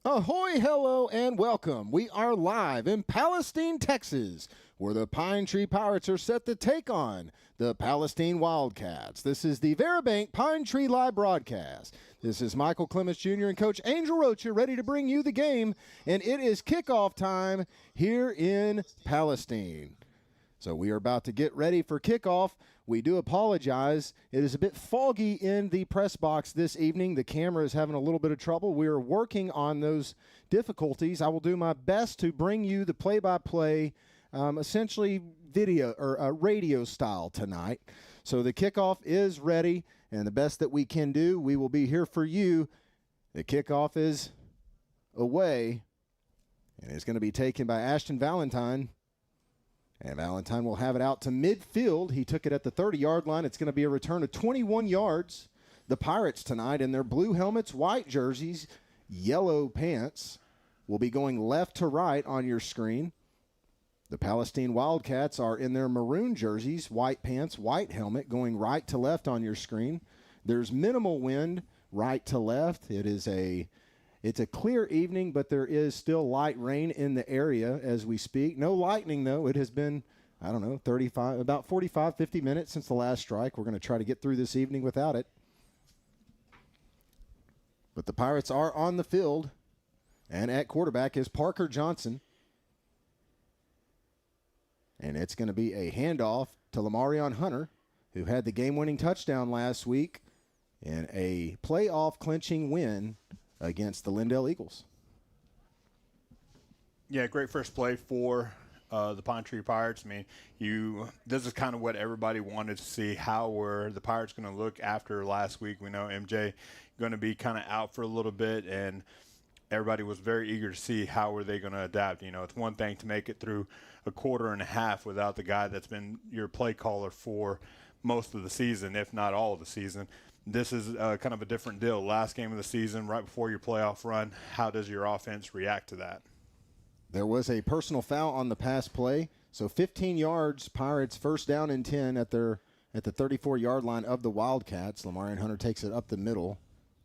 Ahoy, hello, and welcome. We are live in Palestine, Texas, where the Pine Tree Pirates are set to take on the Palestine Wildcats. This is the Veribank Pine Tree Live broadcast. This is Michael Clements Jr. and Coach Angel Rocha ready to bring you the game, and it is kickoff time here in Palestine. So we are about to get ready for kickoff. We do apologize. It is a bit foggy in the press box this evening. The camera is having a little bit of trouble. We are working on those difficulties. I will do my best to bring you the play-by-play, essentially video or radio style tonight. So the kickoff is ready, and the best that we can do, we will be here for you. The kickoff is away, and it's going to be taken by Ashton Valentine. And Valentine will have it out to midfield. He took it at the 30-yard line. It's going to be a return of 21 yards. The Pirates tonight in their blue helmets, white jerseys, yellow pants will be going left to right on your screen. The Palestine Wildcats are in their maroon jerseys, white pants, white helmet, going right to left on your screen. There's minimal wind right to left. It's a clear evening, but there is still light rain in the area as we speak. No lightning, though. It has been, about 45, 50 minutes since the last strike. We're going to try to get through this evening without it. But the Pirates are on the field, and at quarterback is Parker Johnson. And it's going to be a handoff to Lamarion Hunter, who had the game-winning touchdown last week in a playoff-clinching win against the Lindell Eagles. Yeah, great first play for the Pine Tree Pirates. I mean, this is kind of what everybody wanted to see. How were the Pirates going to look after last week? We know MJ going to be kind of out for a little bit, and everybody was very eager to see how were they going to adapt. You know, it's one thing to make it through a quarter and a half without the guy that's been your play caller for most of the season, if not all of the season. This is kind of a different deal. Last game of the season, right before your playoff run, how does your offense react to that? There was a personal foul on the pass play. So 15 yards, Pirates first down and 10 at the 34-yard line of the Wildcats. Lamarion Hunter takes it up the middle.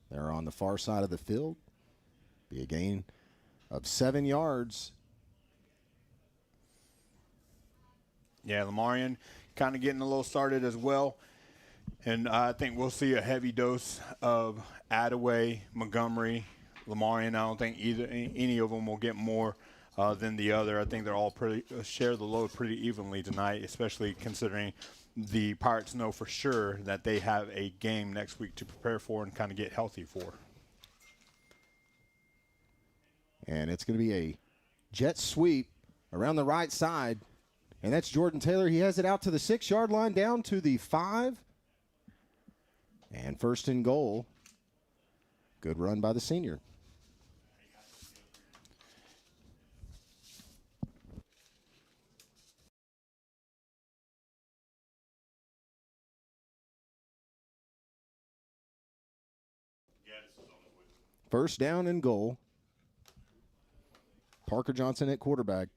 They're on the far side of the field. Be a gain of 7 yards. Yeah, Lamarion kind of getting a little started as well. And I think we'll see a heavy dose of Attaway, Montgomery, Lamarion. I don't think any of them will get more than the other. I think they're all share the load pretty evenly tonight, especially considering the Pirates know for sure that they have a game next week to prepare for and kind of get healthy for. And it's going to be a jet sweep around the right side. And that's Jordan Taylor. He has it out to the 6-yard line, down to the 5. And first and goal. Good run by the senior. First down and goal. Parker Johnson at quarterback.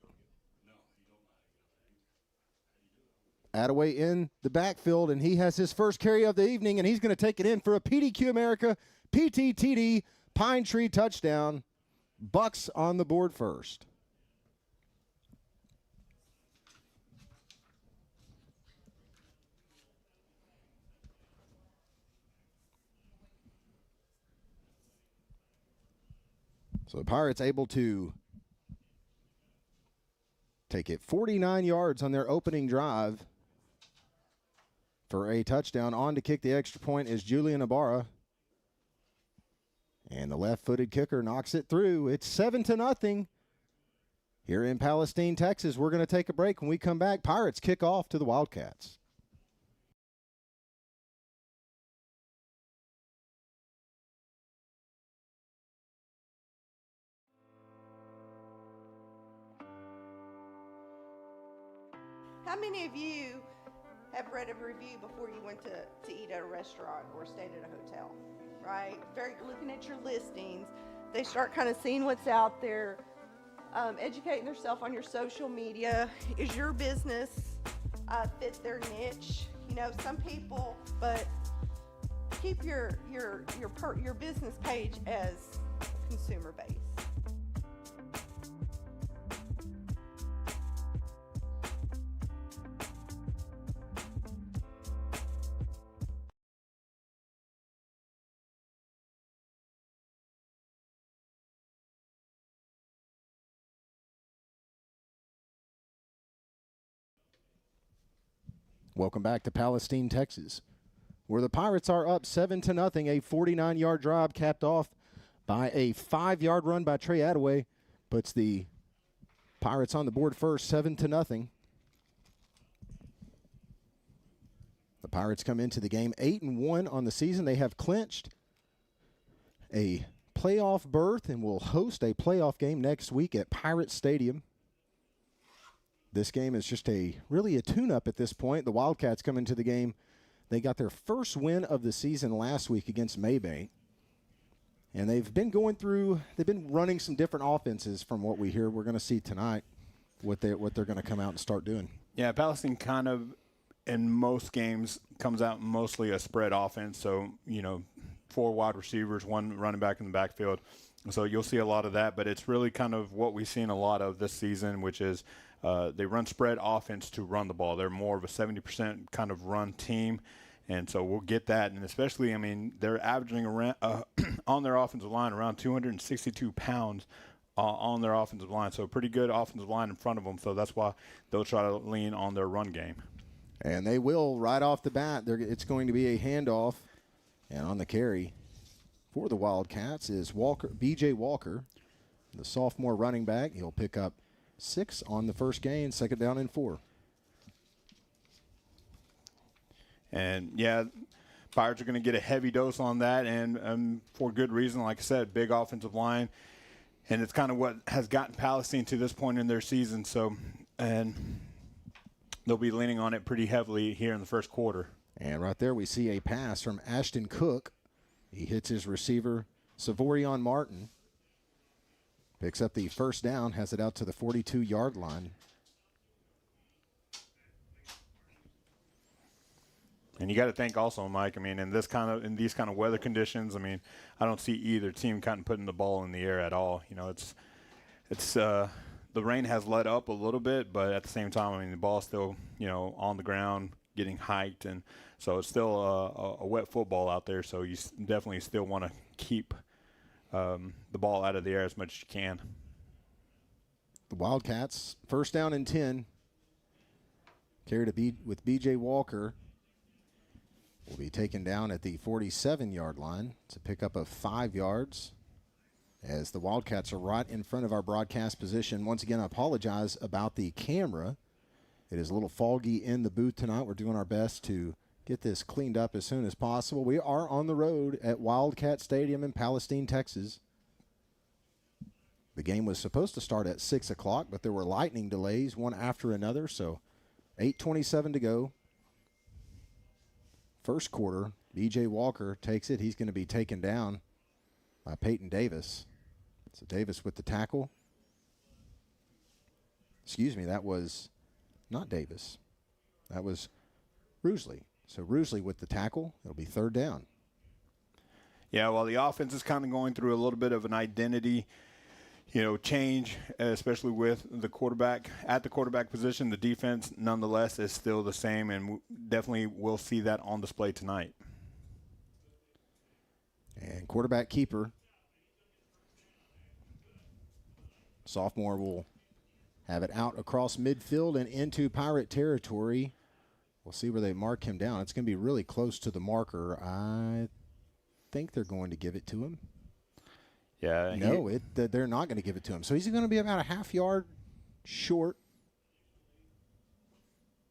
Attaway in the backfield, and he has his first carry of the evening, and he's going to take it in for a PDQ America PTTD Pine Tree touchdown. Bucks on the board first. So the Pirates able to take it 49 yards on their opening drive for a touchdown. On to kick the extra point is Julian Ibarra. And the left-footed kicker knocks it through. It's 7-0 here in Palestine, Texas. We're going to take a break. When we come back, Pirates kick off to the Wildcats. How many of you have read a review before you went to eat at a restaurant or stayed at a hotel, right? Looking at your listings, they start kind of seeing what's out there, educating themselves on your social media. Is your business fit their niche? You know, some people, but keep your business page as consumer based. Welcome back to Palestine, Texas, where the Pirates are up 7-0. A 49-yard drive capped off by a 5-yard run by Trey Attaway puts the Pirates on the board first, 7-0. The Pirates come into the game 8-1 on the season. They have clinched a playoff berth and will host a playoff game next week at Pirate Stadium. This game is just really a tune-up at this point. The Wildcats come into the game. They got their first win of the season last week against Maybank. And they've been running some different offenses from what we hear. We're going to see tonight what they're going to come out and start doing. Yeah, Palestine kind of in most games comes out mostly a spread offense. So, 4 wide receivers, 1 running back in the backfield. So you'll see a lot of that, but it's really kind of what we've seen a lot of this season, which is they run spread offense to run the ball. They're more of a 70% kind of run team. And so we'll get that. And especially, they're averaging around on their offensive line around 262 pounds on their offensive line. So a pretty good offensive line in front of them. So that's why they'll try to lean on their run game. And they will right off the bat. It's going to be a handoff. And on the carry for the Wildcats is B.J. Walker, the sophomore running back. He'll pick up 6 on the first gain, 2nd down and 4. And, yeah, Pirates are going to get a heavy dose on that, and for good reason. Like I said, big offensive line, and it's kind of what has gotten Palestine to this point in their season. So, and they'll be leaning on it pretty heavily here in the first quarter. And right there we see a pass from Ashton Cook. He hits his receiver, Savorion Martin. Picks up the first down, has it out to the 42-yard line. And you got to think also, Mike, in these kind of weather conditions, I don't see either team kind of putting the ball in the air at all. It's the rain has let up a little bit, but at the same time, the ball's still, on the ground, getting hiked, and so it's still a wet football out there. So you definitely still want to keep the ball out of the air as much as you can. The Wildcats, first down and 10. Carried with B.J. Walker. Will be taken down at the 47-yard line to pick up 5 yards as the Wildcats are right in front of our broadcast position. Once again, I apologize about the camera. It is a little foggy in the booth tonight. We're doing our best to get this cleaned up as soon as possible. We are on the road at Wildcat Stadium in Palestine, Texas. The game was supposed to start at 6 o'clock, but there were lightning delays, one after another, so 8:27 to go. First quarter, B.J. Walker takes it. He's going to be taken down by Peyton Davis. So Davis with the tackle. Excuse me, that was not Davis. That was Rusley. So Rusley with the tackle. It'll be 3rd down. Yeah, well, the offense is kind of going through a little bit of an identity change, especially with the quarterback. At the quarterback position, the defense, nonetheless, is still the same, and definitely will see that on display tonight. And quarterback keeper, sophomore, will have it out across midfield and into Pirate territory. We'll see where they mark him down. It's going to be really close to the marker. I think they're going to give it to him. Yeah. No, they're not going to give it to him. So he's going to be about a half yard short.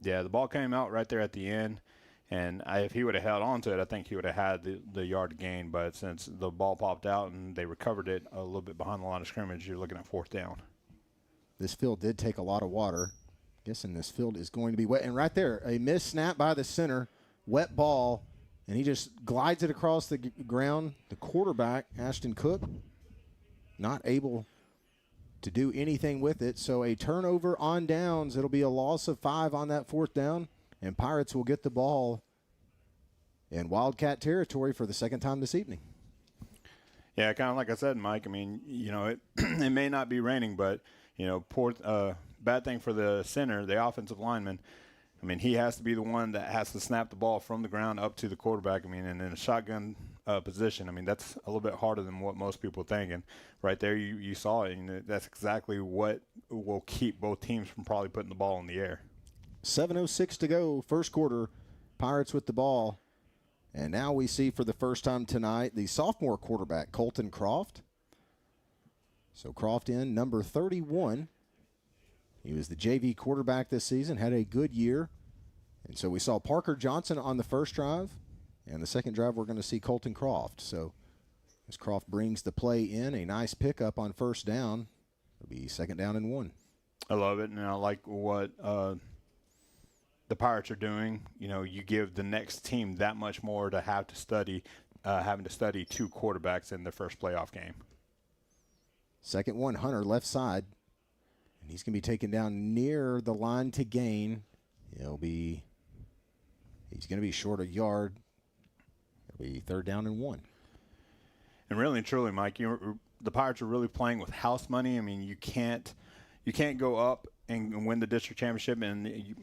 Yeah, the ball came out right there at the end, and if he would have held on to it, I think he would have had the yard gain. But since the ball popped out and they recovered it a little bit behind the line of scrimmage, you're looking at 4th down. This field did take a lot of water. Guessing this field is going to be wet. And right there, a missed snap by the center, wet ball, and he just glides it across the ground. The quarterback, Ashton Cook, not able to do anything with it. So a turnover on downs. It'll be a loss of 5 on that 4th down, and Pirates will get the ball in Wildcat territory for the 2nd time this evening. Yeah, kind of like I said, Mike. It may not be raining, but bad thing for the center, the offensive lineman. He has to be the one that has to snap the ball from the ground up to the quarterback. And in a shotgun position, that's a little bit harder than what most people think. And right there, you saw it. And that's exactly what will keep both teams from probably putting the ball in the air. 7:06 to go, first quarter. Pirates with the ball. And now we see for the first time tonight the sophomore quarterback, Colton Croft. So Croft in, number 31. He was the JV quarterback this season, had a good year. And so we saw Parker Johnson on the first drive. And the second drive, we're going to see Colton Croft. So as Croft brings the play in, a nice pickup on first down. It'll be second down and 1. I love it, and I like what the Pirates are doing. You know, you give the next team that much more to have to study, having to study 2 quarterbacks in their first playoff game. Second one, Hunter, left side. And he's going to be taken down near the line to gain. He's going to be short a yard. It'll be third down and 1. And really and truly, Mike, the Pirates are really playing with house money. I mean, you can't go up and win the district championship, and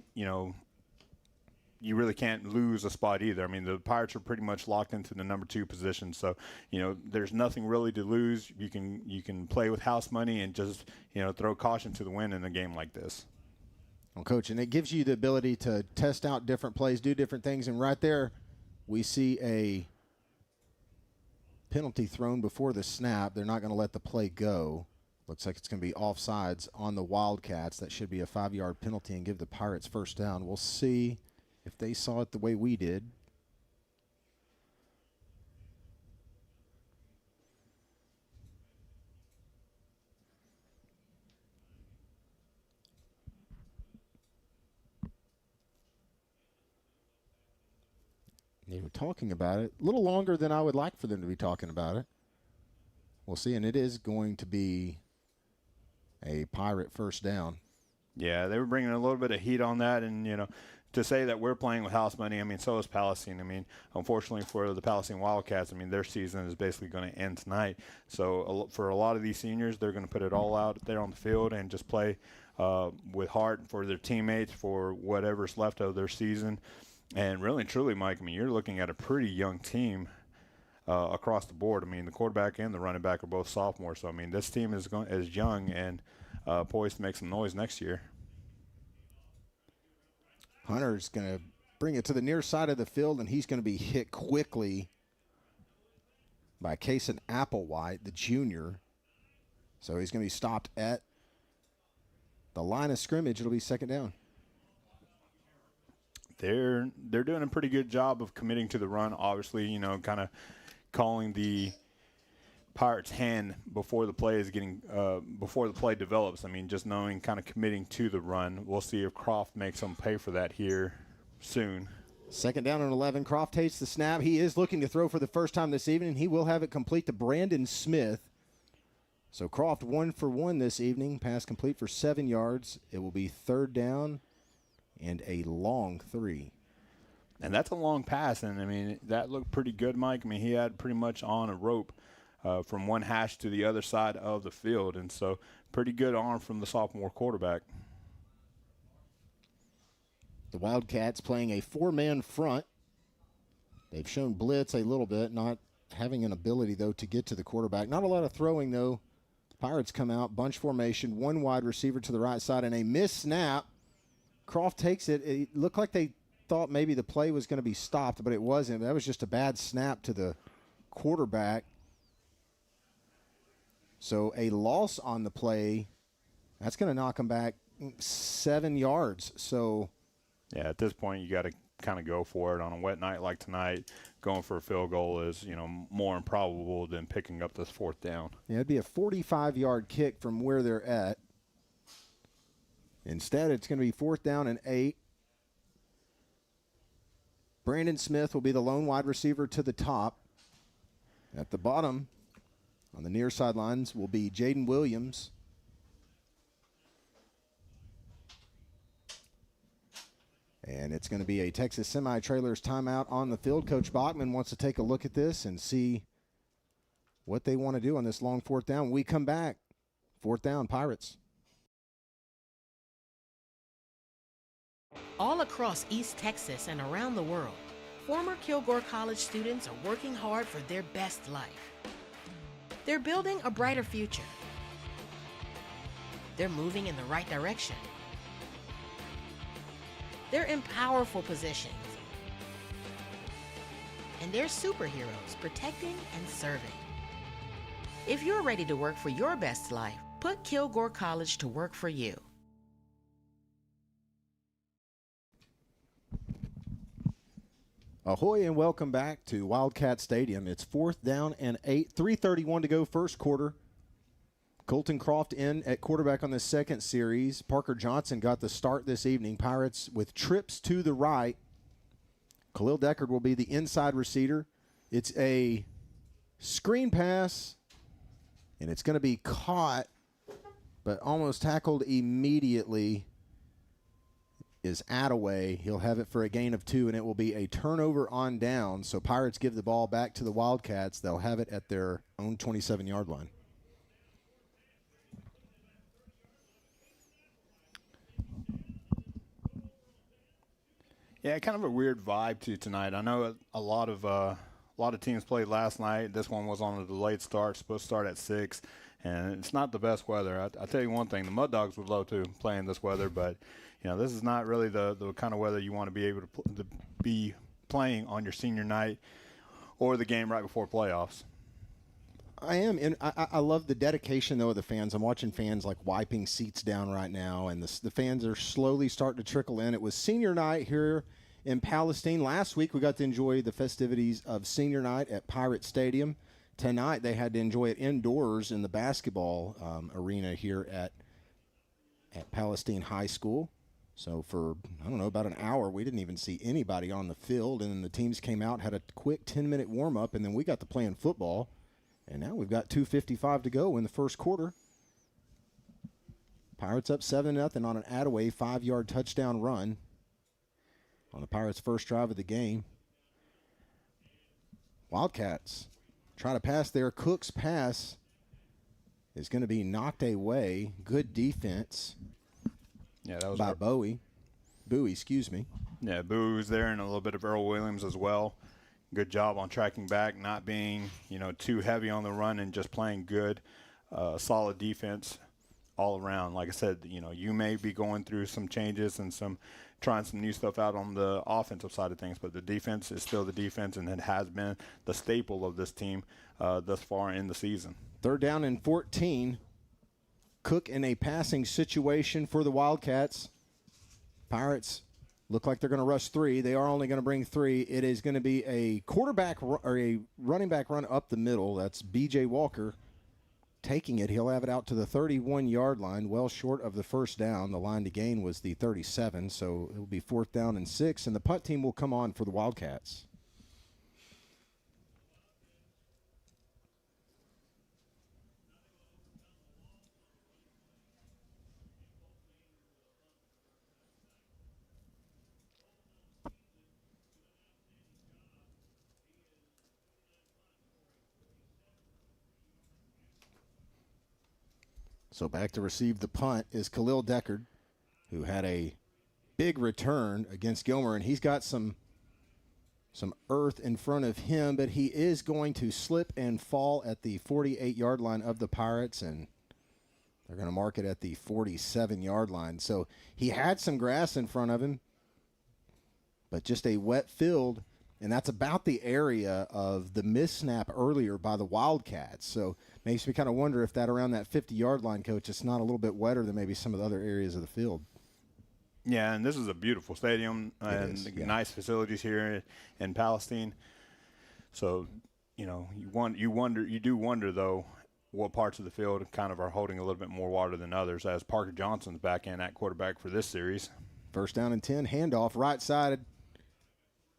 you really can't lose a spot either. I mean, the Pirates are pretty much locked into the number 2 position, so there's nothing really to lose. You can play with house money and just throw caution to the wind in a game like this. Well, Coach, and it gives you the ability to test out different plays, do different things, and right there we see a penalty thrown before the snap. They're not going to let the play go. Looks like it's going to be offsides on the Wildcats. That should be a 5-yard penalty and give the Pirates first down. We'll see if they saw it the way we did. They were talking about it a little longer than I would like for them to be talking about it. We'll see, and it is going to be a Pirate first down. Yeah, they were bringing a little bit of heat on that, and to say that we're playing with house money, I mean, so is Palestine. I mean, unfortunately for the Palestine Wildcats, I mean, their season is basically going to end tonight. So for a lot of these seniors, they're going to put it all out there on the field and just play with heart for their teammates for whatever's left of their season. And really and truly, Mike, I mean, you're looking at a pretty young team across the board. I mean, the quarterback and the running back are both sophomores. So, I mean, this team is young and poised to make some noise next year. Hunter's going to bring it to the near side of the field, and he's going to be hit quickly by Kason Applewhite, the junior. So he's going to be stopped at the line of scrimmage. It'll be second down. They're doing a pretty good job of committing to the run, obviously, kind of calling the Pirates' hand before the play is before the play develops. I mean, just knowing, kind of committing to the run. We'll see if Croft makes them pay for that here soon. Second down and 11. Croft takes the snap. He is looking to throw for the first time this evening. He will have it complete to Brandon Smith. So Croft 1 for 1 this evening. Pass complete for 7 yards. It will be third down and a long 3. And that's a long pass, and, I mean, that looked pretty good, Mike. I mean, he had pretty much on a rope from one hash to the other side of the field, and so pretty good arm from the sophomore quarterback. The Wildcats playing a 4-man front. They've shown blitz a little bit, not having an ability, though, to get to the quarterback. Not a lot of throwing, though. Pirates come out, bunch formation, 1 wide receiver to the right side, and a missed snap. Croft takes it. It looked like they thought maybe the play was going to be stopped, but it wasn't. That was just a bad snap to the quarterback. So a loss on the play, that's going to knock him back 7 yards. So, yeah, at this point you got to kind of go for it on a wet night like tonight. Going for a field goal is, more improbable than picking up this fourth down. Yeah, it'd be a 45-yard kick from where they're at. Instead, it's going to be fourth down and 8. Brandon Smith will be the lone wide receiver to the top. At the bottom, on the near sidelines, will be Jaden Williams. And it's going to be a Texas Semi-Trailers timeout on the field. Coach Bachman wants to take a look at this and see what they want to do on this long fourth down. When we come back, fourth down, Pirates. All across East Texas and around the world, former Kilgore College students are working hard for their best life. They're building a brighter future. They're moving in the right direction. They're in powerful positions. And they're superheroes protecting and serving. If you're ready to work for your best life, put Kilgore College to work for you. Ahoy and welcome back to Wildcat Stadium. It's 4th down and 8, 3:31 to go first quarter. Colton Croft in at quarterback on the second series. Parker Johnson got the start this evening. Pirates with trips to the right. Khalil Deckard will be the inside receiver. It's a screen pass, and it's going to be caught, but almost tackled immediately is Attaway. He'll have it for a gain of 2, and it will be a turnover on down. So Pirates give the ball back to the Wildcats. They'll have it at their own 27-yard line. Yeah, kind of a weird vibe to tonight. I know a lot of teams played last night. This one was on a delayed start, supposed to start at 6, and it's not the best weather. I tell you one thing, the Mud Dogs would love to play in this weather, but this is not really the kind of weather you want to be able to be playing on your senior night or the game right before playoffs. I am, and I love the dedication, though, of the fans. I'm watching fans, like, wiping seats down right now, and the fans are slowly starting to trickle in. It was senior night here in Palestine. Last week, we got to enjoy the festivities of senior night at Pirate Stadium. Tonight, they had to enjoy it indoors in the basketball arena here at Palestine High School. So for, about an hour, we didn't even see anybody on the field, and then the teams came out, had a quick 10-minute warm-up, and then we got to playing football. And now we've got 2:55 to go in the first quarter. Pirates up 7-0 on an Attaway 5-yard touchdown run on the Pirates' first drive of the game. Wildcats try to pass there. Cook's pass is going to be knocked away. Good defense that was by Bowie. Yeah, Bowie's there, and a little bit of Earl Williams as well. Good job on tracking back, not being, too heavy on the run and just playing good, solid defense all around. Like I said, you may be going through some changes and trying some new stuff out on the offensive side of things, but the defense is still the defense, and it has been the staple of this team thus far in the season. 3rd down and 14. Cook in a passing situation for the Wildcats. Pirates look like they're going to rush 3. They are only going to bring 3. It is going to be a quarterback or a running back run up the middle. That's B.J. Walker taking it. He'll have it out to the 31-yard line, well short of the first down. The line to gain was the 37, so it will be 4th down and 6, and the punt team will come on for the Wildcats. So back to receive the punt is Khalil Deckard, who had a big return against Gilmer, and he's got some earth in front of him, but he is going to slip and fall at the 48-yard line of the Pirates, and they're going to mark it at the 47-yard line. So he had some grass in front of him, but just a wet field, and that's about the area of the missed snap earlier by the Wildcats. So makes me kind of wonder if that around that 50-yard line, Coach, it's not a little bit wetter than maybe some of the other areas of the field. Yeah, and this is a beautiful stadium and nice facilities here in Palestine. So, you do wonder though what parts of the field kind of are holding a little bit more water than others, as Parker Johnson's back in at quarterback for this series. 1st down and 10, handoff right sided.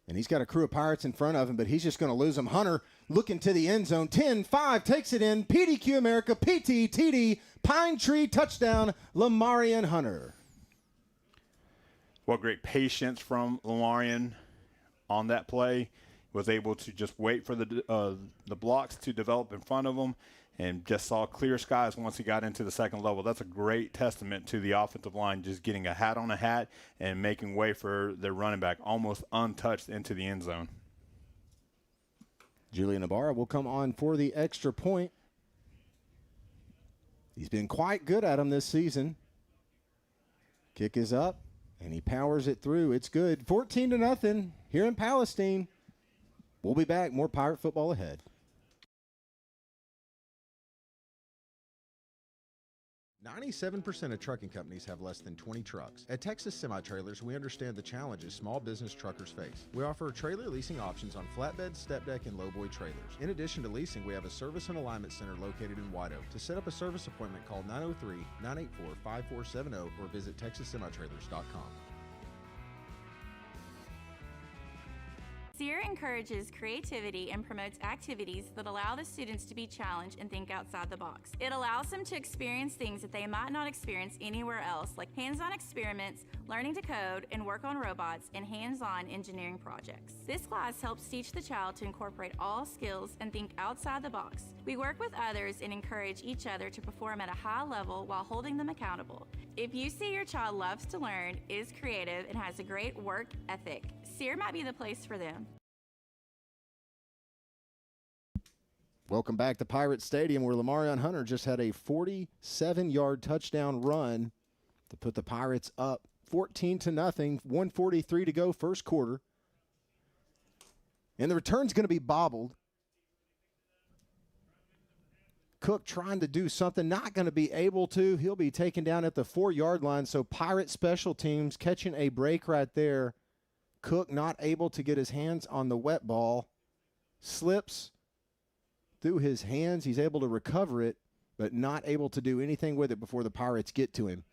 And he's got a crew of Pirates in front of him, but he's just going to lose them. Hunter looking to the end zone. 10-5 takes it in. PDQ America, PT, TD, Pine Tree, touchdown, Lamarian Hunter. What great patience from Lamarian on that play. Was able to just wait for the blocks to develop in front of him, and just saw clear skies once he got into the second level. That's a great testament to the offensive line, just getting a hat on a hat and making way for their running back, almost untouched into the end zone. Julian Ibarra will come on for the extra point. He's been quite good at him this season. Kick is up. And he powers it through. It's good. 14-0 here in Palestine. We'll be back. More Pirate football ahead. 97% of trucking companies have less than 20 trucks. At Texas Semi-Trailers, we understand the challenges small business truckers face. We offer trailer leasing options on flatbed, step deck, and lowboy trailers. In addition to leasing, we have a service and alignment center located in White Oak. To set up a service appointment, call 903-984-5470 or visit TexasSemiTrailers.com. SEER encourages creativity and promotes activities that allow the students to be challenged and think outside the box. It allows them to experience things that they might not experience anywhere else, like hands-on experiments, learning to code and work on robots, and hands-on engineering projects. This class helps teach the child to incorporate all skills and think outside the box. We work with others and encourage each other to perform at a high level while holding them accountable. If you see your child loves to learn, is creative, and has a great work ethic, SEER might be the place for them. Welcome back to Pirate Stadium, where Lamarion Hunter just had a 47-yard touchdown run to put the Pirates up 14-0, 1:43 to go, first quarter. And the return's going to be bobbled. Cook trying to do something, not going to be able to. He'll be taken down at the 4-yard line. So Pirate special teams catching a break right there. Cook not able to get his hands on the wet ball. Slips through his hands. He's able to recover it, but not able to do anything with it before the Pirates get to him.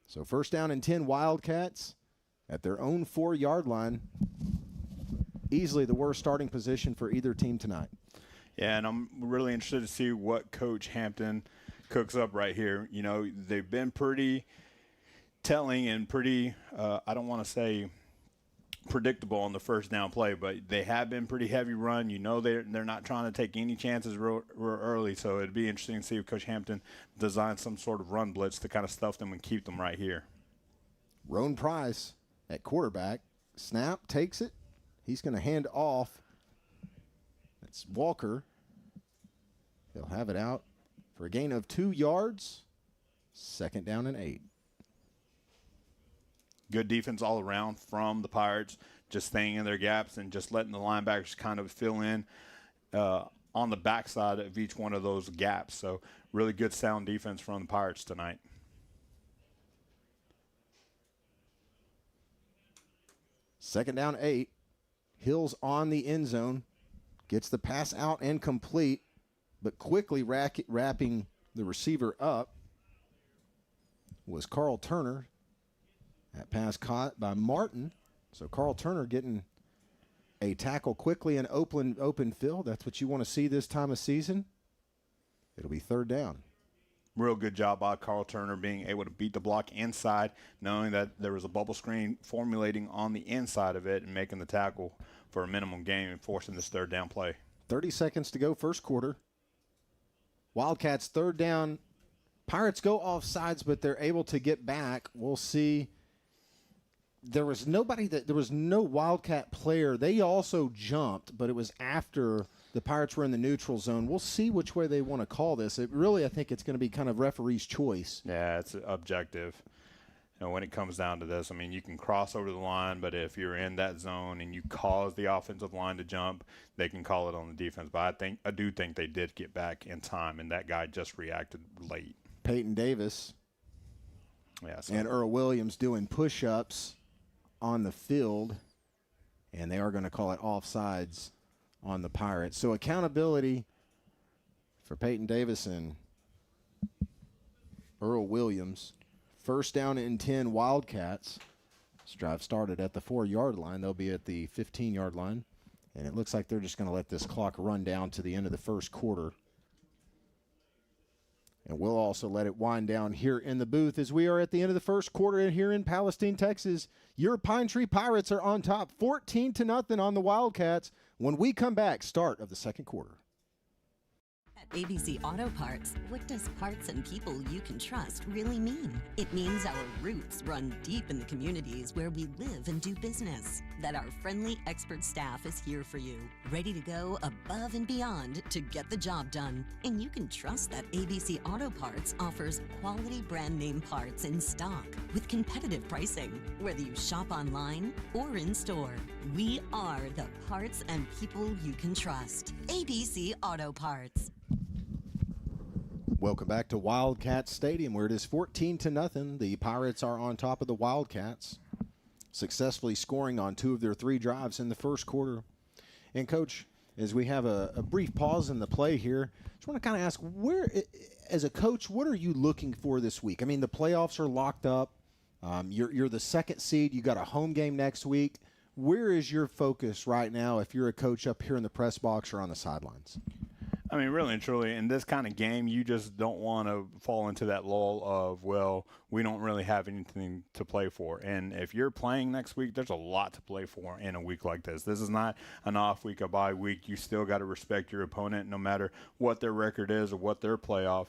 So first down and 10, Wildcats at their own 4-yard line. Easily the worst starting position for either team tonight. Yeah, and I'm really interested to see what Coach Hampton cooks up right here. You know, they've been pretty telling and pretty, I don't want to say predictable on the first down play, but they have been pretty heavy run. You know, they're not trying to take any chances real early, so it'd be interesting to see if Coach Hampton designs some sort of run blitz to kind of stuff them and keep them right here. Roan Price at quarterback. Snap, takes it. He's going to hand off. It's Walker. He'll have it out for a gain of 2 yards. Second down and 8. Good defense all around from the Pirates, just staying in their gaps and just letting the linebackers kind of fill in on the backside of each one of those gaps. So really good sound defense from the Pirates tonight. Second down 8. Hills on the end zone. Gets the pass out and complete, but quickly wrapping the receiver up was Carl Turner. That pass caught by Martin. So Carl Turner getting a tackle quickly in open field. That's what you want to see this time of season. It'll be third down. Real good job by Carl Turner being able to beat the block inside, knowing that there was a bubble screen formulating on the inside of it and making the tackle for a minimum gain and forcing this third down play. 30 seconds to go, first quarter. Wildcats third down. Pirates go off sides, but they're able to get back. We'll see. There was no Wildcat player. They also jumped, but it was after the Pirates were in the neutral zone. We'll see which way they want to call this. It really, I think it's going to be kind of referee's choice. Yeah, it's objective. You know, when it comes down to this, I mean, you can cross over the line, but if you're in that zone and you cause the offensive line to jump, they can call it on the defense. But I do think they did get back in time, and that guy just reacted late. Peyton Davis and Earl Williams doing push-ups on the field, and they are going to call it offsides on the Pirates. So accountability for Peyton Davis and Earl Williams. First down and 10, Wildcats. This drive started at the 4-yard line. They'll be at the 15-yard line, and it looks like they're just going to let this clock run down to the end of the first quarter. And we'll also let it wind down here in the booth as we are at the end of the first quarter here in Palestine, Texas. Your Pine Tree Pirates are on top, 14-0 on the Wildcats. When we come back, start of the second quarter. At ABC Auto Parts, what does parts and people you can trust really mean? It means our roots run deep in the communities where we live and do business. That our friendly expert staff is here for you, ready to go above and beyond to get the job done. And you can trust that ABC Auto Parts offers quality brand name parts in stock with competitive pricing, whether you shop online or in store. We are the parts and people you can trust. ABC Auto Parts. Welcome back to Wildcats Stadium, where it is 14-0. The Pirates are on top of the Wildcats, successfully scoring on 2 of their 3 drives in the first quarter. And, Coach, as we have a brief pause in the play here, just want to kind of ask, where, as a coach, what are you looking for this week? I mean, the playoffs are locked up. You're the 2nd seed. You got a home game next week. Where is your focus right now if you're a coach up here in the press box or on the sidelines? I mean, really and truly, in this kind of game, you just don't want to fall into that lull of, well, we don't really have anything to play for. And if you're playing next week, there's a lot to play for in a week like this. This is not an off week, a bye week. You still got to respect your opponent no matter what their record is or what their playoff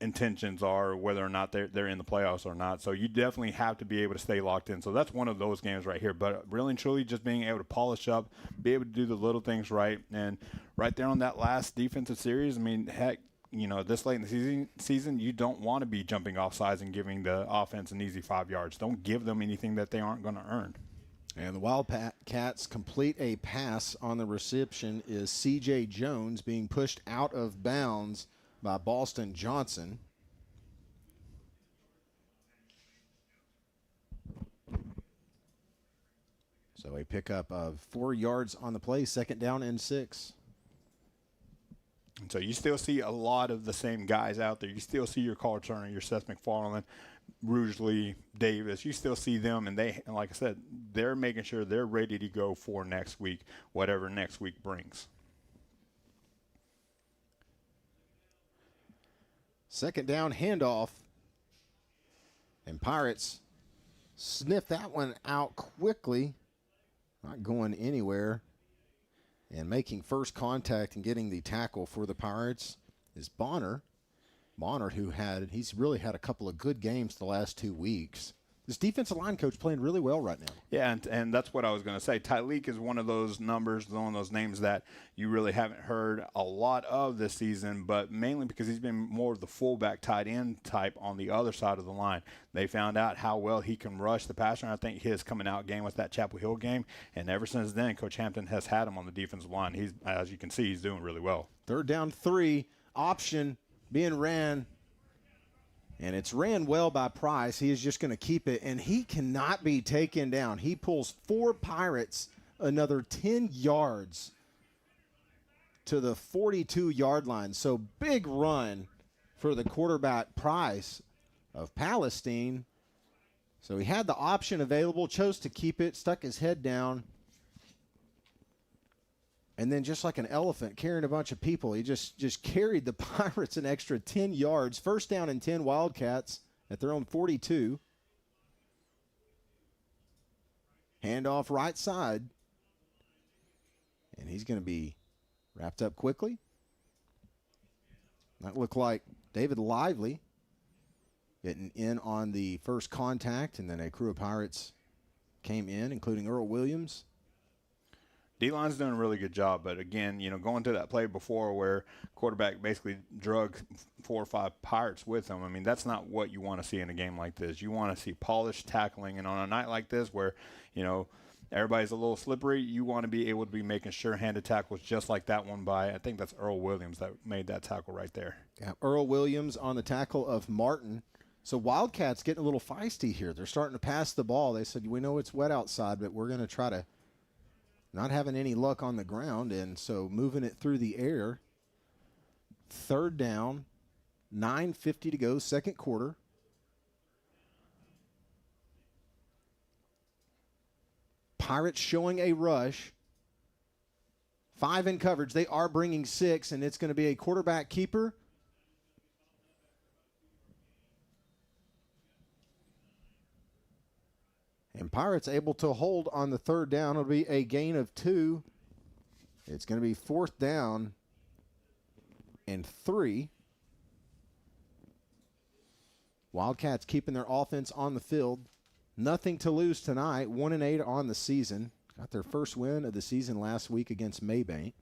intentions are, whether or not they're in the playoffs or not. So you definitely have to be able to stay locked in. So that's one of those games right here. But really and truly, just being able to polish up, be able to do the little things right. And right there on that last defensive series, I mean, heck, this late in the season, you don't want to be jumping off sides and giving the offense an easy 5 yards. Don't give them anything that they aren't going to earn. And the Wildcats complete a pass on the reception is C.J. Jones being pushed out of bounds by Boston Johnson. So a pickup of 4 yards on the play, 2nd down and 6. And so you still see a lot of the same guys out there. You still see your Carl Turner, your Seth MacFarlane, Rougeley, Davis. You still see them, and like I said, they're making sure they're ready to go for next week, whatever next week brings. 2nd down handoff. And Pirates sniff that one out quickly. Not going anywhere. And making first contact and getting the tackle for the Pirates is Bonner. Bonner, he's really had a couple of good games the last 2 weeks. This defensive line coach playing really well right now. Yeah, and that's what I was going to say. Tyleek is one of those numbers, one of those names that you really haven't heard a lot of this season, but mainly because he's been more of the fullback tight end type on the other side of the line. They found out how well he can rush the passer, and I think his coming out game was that Chapel Hill game, and ever since then, Coach Hampton has had him on the defensive line. He's, as you can see, he's doing really well. 3rd down 3, option being ran. And it's ran well by Price. He is just going to keep it, and he cannot be taken down. He pulls 4 Pirates another 10 yards to the 42-yard line. So big run for the quarterback Price of Palestine. So he had the option available, chose to keep it, stuck his head down. And then just like an elephant carrying a bunch of people, he just carried the Pirates an extra 10 yards. 1st down and 10 Wildcats at their own 42. Handoff right side. And he's going to be wrapped up quickly. That looked like David Lively getting in on the first contact, and then a crew of Pirates came in, including Earl Williams. D-line's doing a really good job, but again, going to that play before where quarterback basically drug 4 or 5 Pirates with him, I mean, that's not what you want to see in a game like this. You want to see polished tackling, and on a night like this where, everybody's a little slippery, you want to be able to be making sure-handed tackles just like that one by, I think that's Earl Williams that made that tackle right there. Yeah, Earl Williams on the tackle of Martin. So Wildcats getting a little feisty here. They're starting to pass the ball. They said, we know it's wet outside, but we're going to try to not having any luck on the ground, and so moving it through the air. 3rd down, 9:50 to go, 2nd quarter. Pirates showing a rush. 5 in coverage. They are bringing 6, and it's going to be a quarterback keeper. And Pirates able to hold on the 3rd down. It'll be a gain of 2. It's going to be 4th down 3. Wildcats keeping their offense on the field. Nothing to lose tonight. 1-8 on the season. Got their first win of the season last week against Maybank.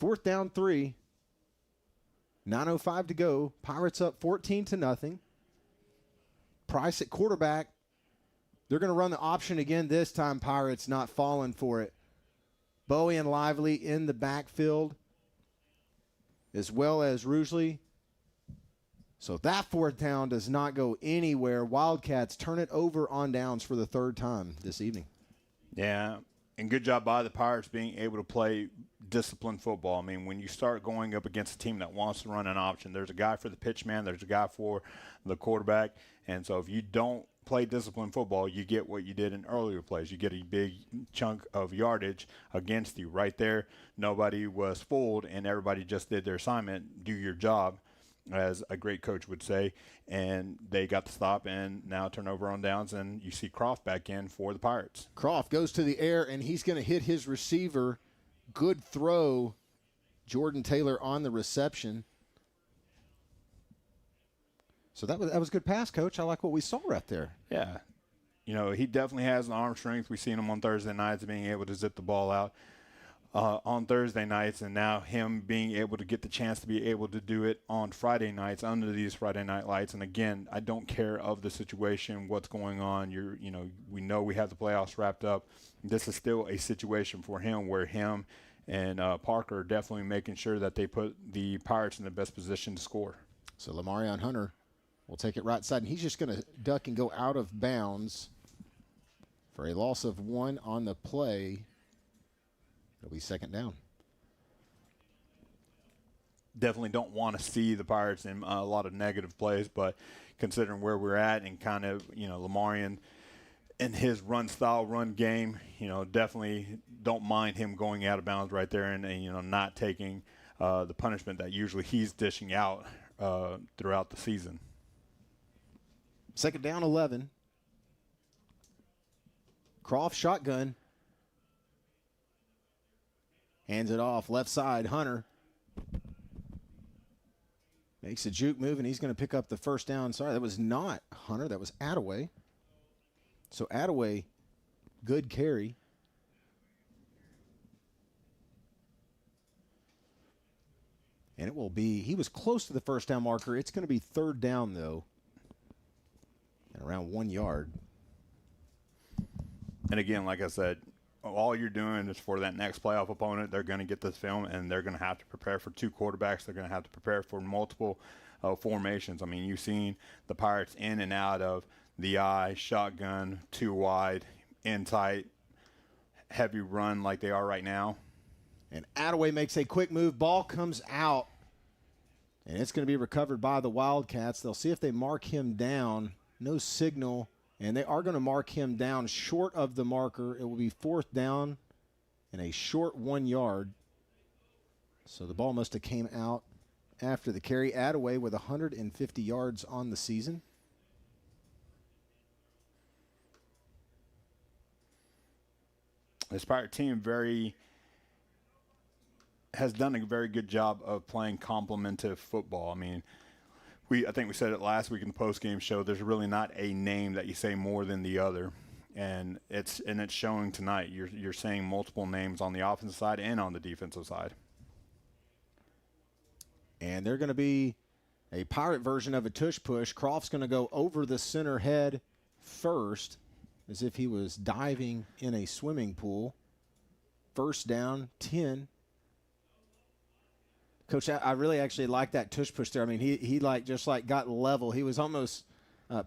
4th down 3. 9:05 to go. Pirates up 14-0. Price at quarterback. They're going to run the option again this time. Pirates not falling for it. Bowie and Lively in the backfield, as well as Rugeley. So that 4th down does not go anywhere. Wildcats turn it over on downs for the 3rd time this evening. Yeah, and good job by the Pirates being able to play disciplined football. I mean, when you start going up against a team that wants to run an option, there's a guy for the pitch man, there's a guy for the quarterback. And so if you don't play disciplined football, you get what you did in earlier plays. You get a big chunk of yardage against you. Right there, nobody was fooled, and everybody just did their assignment, do your job, as a great coach would say, and they got the stop, and now turnover on downs, and you see Croft back in for the Pirates. Croft goes to the air, and he's going to hit his receiver. Good throw. Jordan Taylor on the reception. So that was a good pass, Coach. I like what we saw right there. Yeah. You know, he definitely has an arm strength. We've seen him on Thursday nights being able to zip the ball out on Thursday nights, and now him being able to get the chance to be able to do it on Friday nights under these Friday night lights. And again, I don't care of the situation, what's going on. We know we have the playoffs wrapped up. This is still a situation for him where him and Parker are definitely making sure that they put the Pirates in the best position to score. So Lamarion Hunter will take it right side, and he's just going to duck and go out of bounds for a loss of 1 on the play. It'll be 2nd down. Definitely don't want to see the Pirates in a lot of negative plays, but considering where we're at and kind of, Lamarion and his run game, definitely don't mind him going out of bounds right there and not taking the punishment that usually he's dishing out throughout the season. 2nd down, 11. Croft shotgun. Hands it off, left side, Hunter. Makes a juke move, and he's going to pick up the 1st down. Sorry, that was not Hunter. That was Attaway. So Attaway, good carry. And it will be, he was close to the 1st down marker. It's going to be 3rd down, though, and around 1 yard. And again, like I said, all you're doing is for that next playoff opponent, they're going to get this film, and they're going to have to prepare for 2 quarterbacks. They're going to have to prepare for multiple formations. I mean, you've seen the Pirates in and out of the eye, shotgun, 2 wide, in tight, heavy run like they are right now. And Attaway makes a quick move. Ball comes out, and it's going to be recovered by the Wildcats. They'll see if they mark him down. No signal. And they are going to mark him down short of the marker. It will be 4th down and a short 1 yard. So the ball must have came out after the carry. Attaway with 150 yards on the season. This Pirate team has done a very good job of playing complementary football. I mean, I think we said it last week in the postgame show. There's really not a name that you say more than the other, and it's showing tonight. You're saying multiple names on the offensive side and on the defensive side. And they're going to be a Pirate version of a tush push. Croft's going to go over the center head first, as if he was diving in a swimming pool. 1st down, 10. Coach, I really actually like that tush push there. I mean, he just got level. He was almost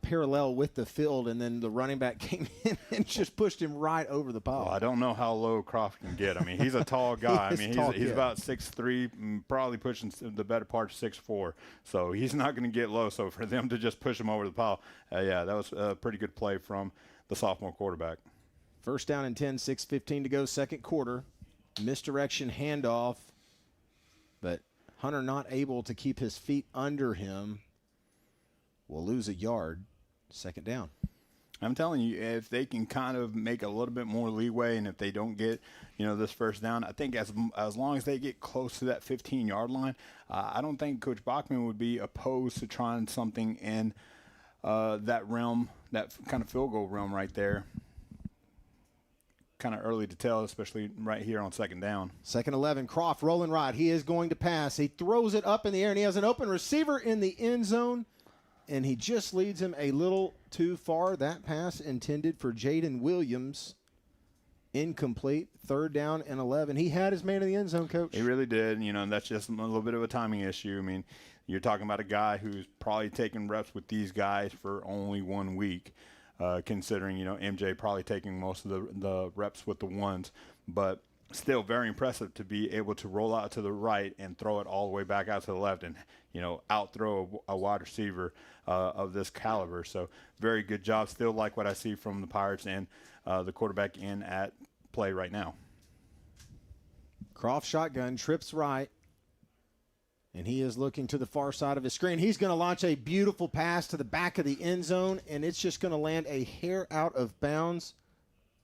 parallel with the field, and then the running back came in and just pushed him right over the pile. Well, I don't know how low Croft can get. I mean, he's a tall guy. I mean, he's about 6'3", probably pushing the better part of 6'4". So he's not going to get low. So for them to just push him over the pile, that was a pretty good play from the sophomore quarterback. 1st down and 10, 6:15 to go, 2nd quarter. Misdirection handoff, but Hunter not able to keep his feet under him. Will lose a yard. 2nd down. I'm telling you, if they can kind of make a little bit more leeway, and if they don't get, this first down, I think as long as they get close to that 15-yard line, I don't think Coach Bachman would be opposed to trying something in that realm, that kind of field goal realm right there. Kind of early to tell, especially right here on second down. Second 11, Croft rolling right. He is going to pass. He throws it up in the air, and he has an open receiver in the end zone, and he just leads him a little too far. That pass intended for Jaden Williams. Incomplete. Third down and 11. He had his man in the end zone, Coach. He really did. That's just a little bit of a timing issue. I mean, you're talking about a guy who's probably taking reps with these guys for only 1 week. Considering, MJ probably taking most of the reps with the ones. But still very impressive to be able to roll out to the right and throw it all the way back out to the left and, out-throw a wide receiver of this caliber. So very good job. Still like what I see from the Pirates and the quarterback in at play right now. Croft shotgun, trips right. And he is looking to the far side of his screen. He's going to launch a beautiful pass to the back of the end zone, and it's just going to land a hair out of bounds.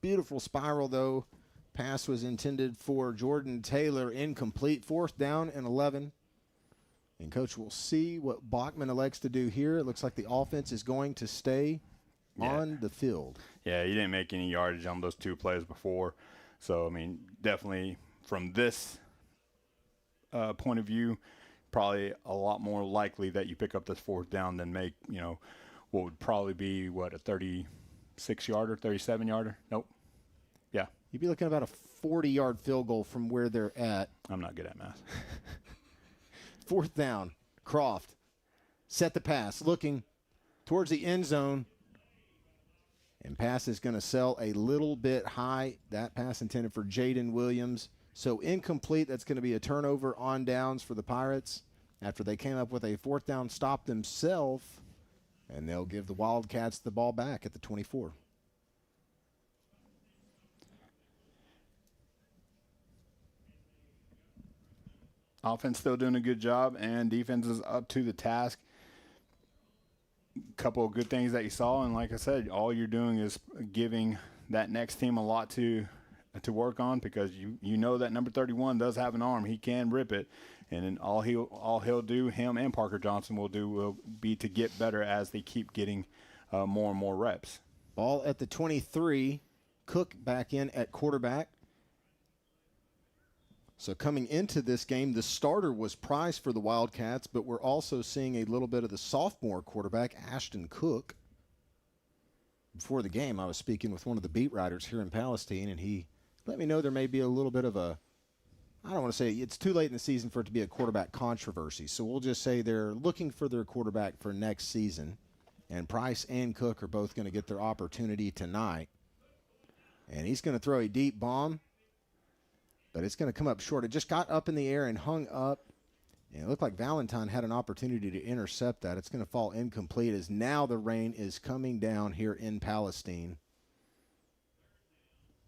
Beautiful spiral, though. Pass was intended for Jordan Taylor, incomplete. Fourth down and 11. And Coach will see what Bachman elects to do here. It looks like the offense is going to stay on the field. Yeah, he didn't make any yardage on those two plays before. So, I mean, definitely from this point of view, probably a lot more likely that you pick up this fourth down than make, what would probably be, a 36-yarder, 37-yarder? Nope. Yeah. You'd be looking at about a 40-yard field goal from where they're at. I'm not good at math. Fourth down, Croft. Set the pass, looking towards the end zone. And pass is going to sell a little bit high. That pass intended for Jaden Williams. So incomplete. That's going to be a turnover on downs for the Pirates after they came up with a fourth down stop themselves. And they'll give the Wildcats the ball back at the 24. Offense still doing a good job, and defense is up to the task. Couple of good things that you saw, and like I said, all you're doing is giving that next team a lot to work on, because you know that number 31 does have an arm. He can rip it, and then all he'll do, him and Parker Johnson will be to get better as they keep getting more and more reps. Ball at the 23. Cook back in at quarterback. So coming into this game, the starter was Price for the Wildcats, but we're also seeing a little bit of the sophomore quarterback, Ashton Cook. Before the game, I was speaking with one of the beat writers here in Palestine, and he let me know there may be a little bit of I don't want to say it's too late in the season for it to be a quarterback controversy. So we'll just say they're looking for their quarterback for next season, and Price and Cook are both going to get their opportunity tonight. And he's going to throw a deep bomb, but it's going to come up short. It just got up in the air and hung up, and it looked like Valentine had an opportunity to intercept that. It's going to fall incomplete as now the rain is coming down here in Palestine.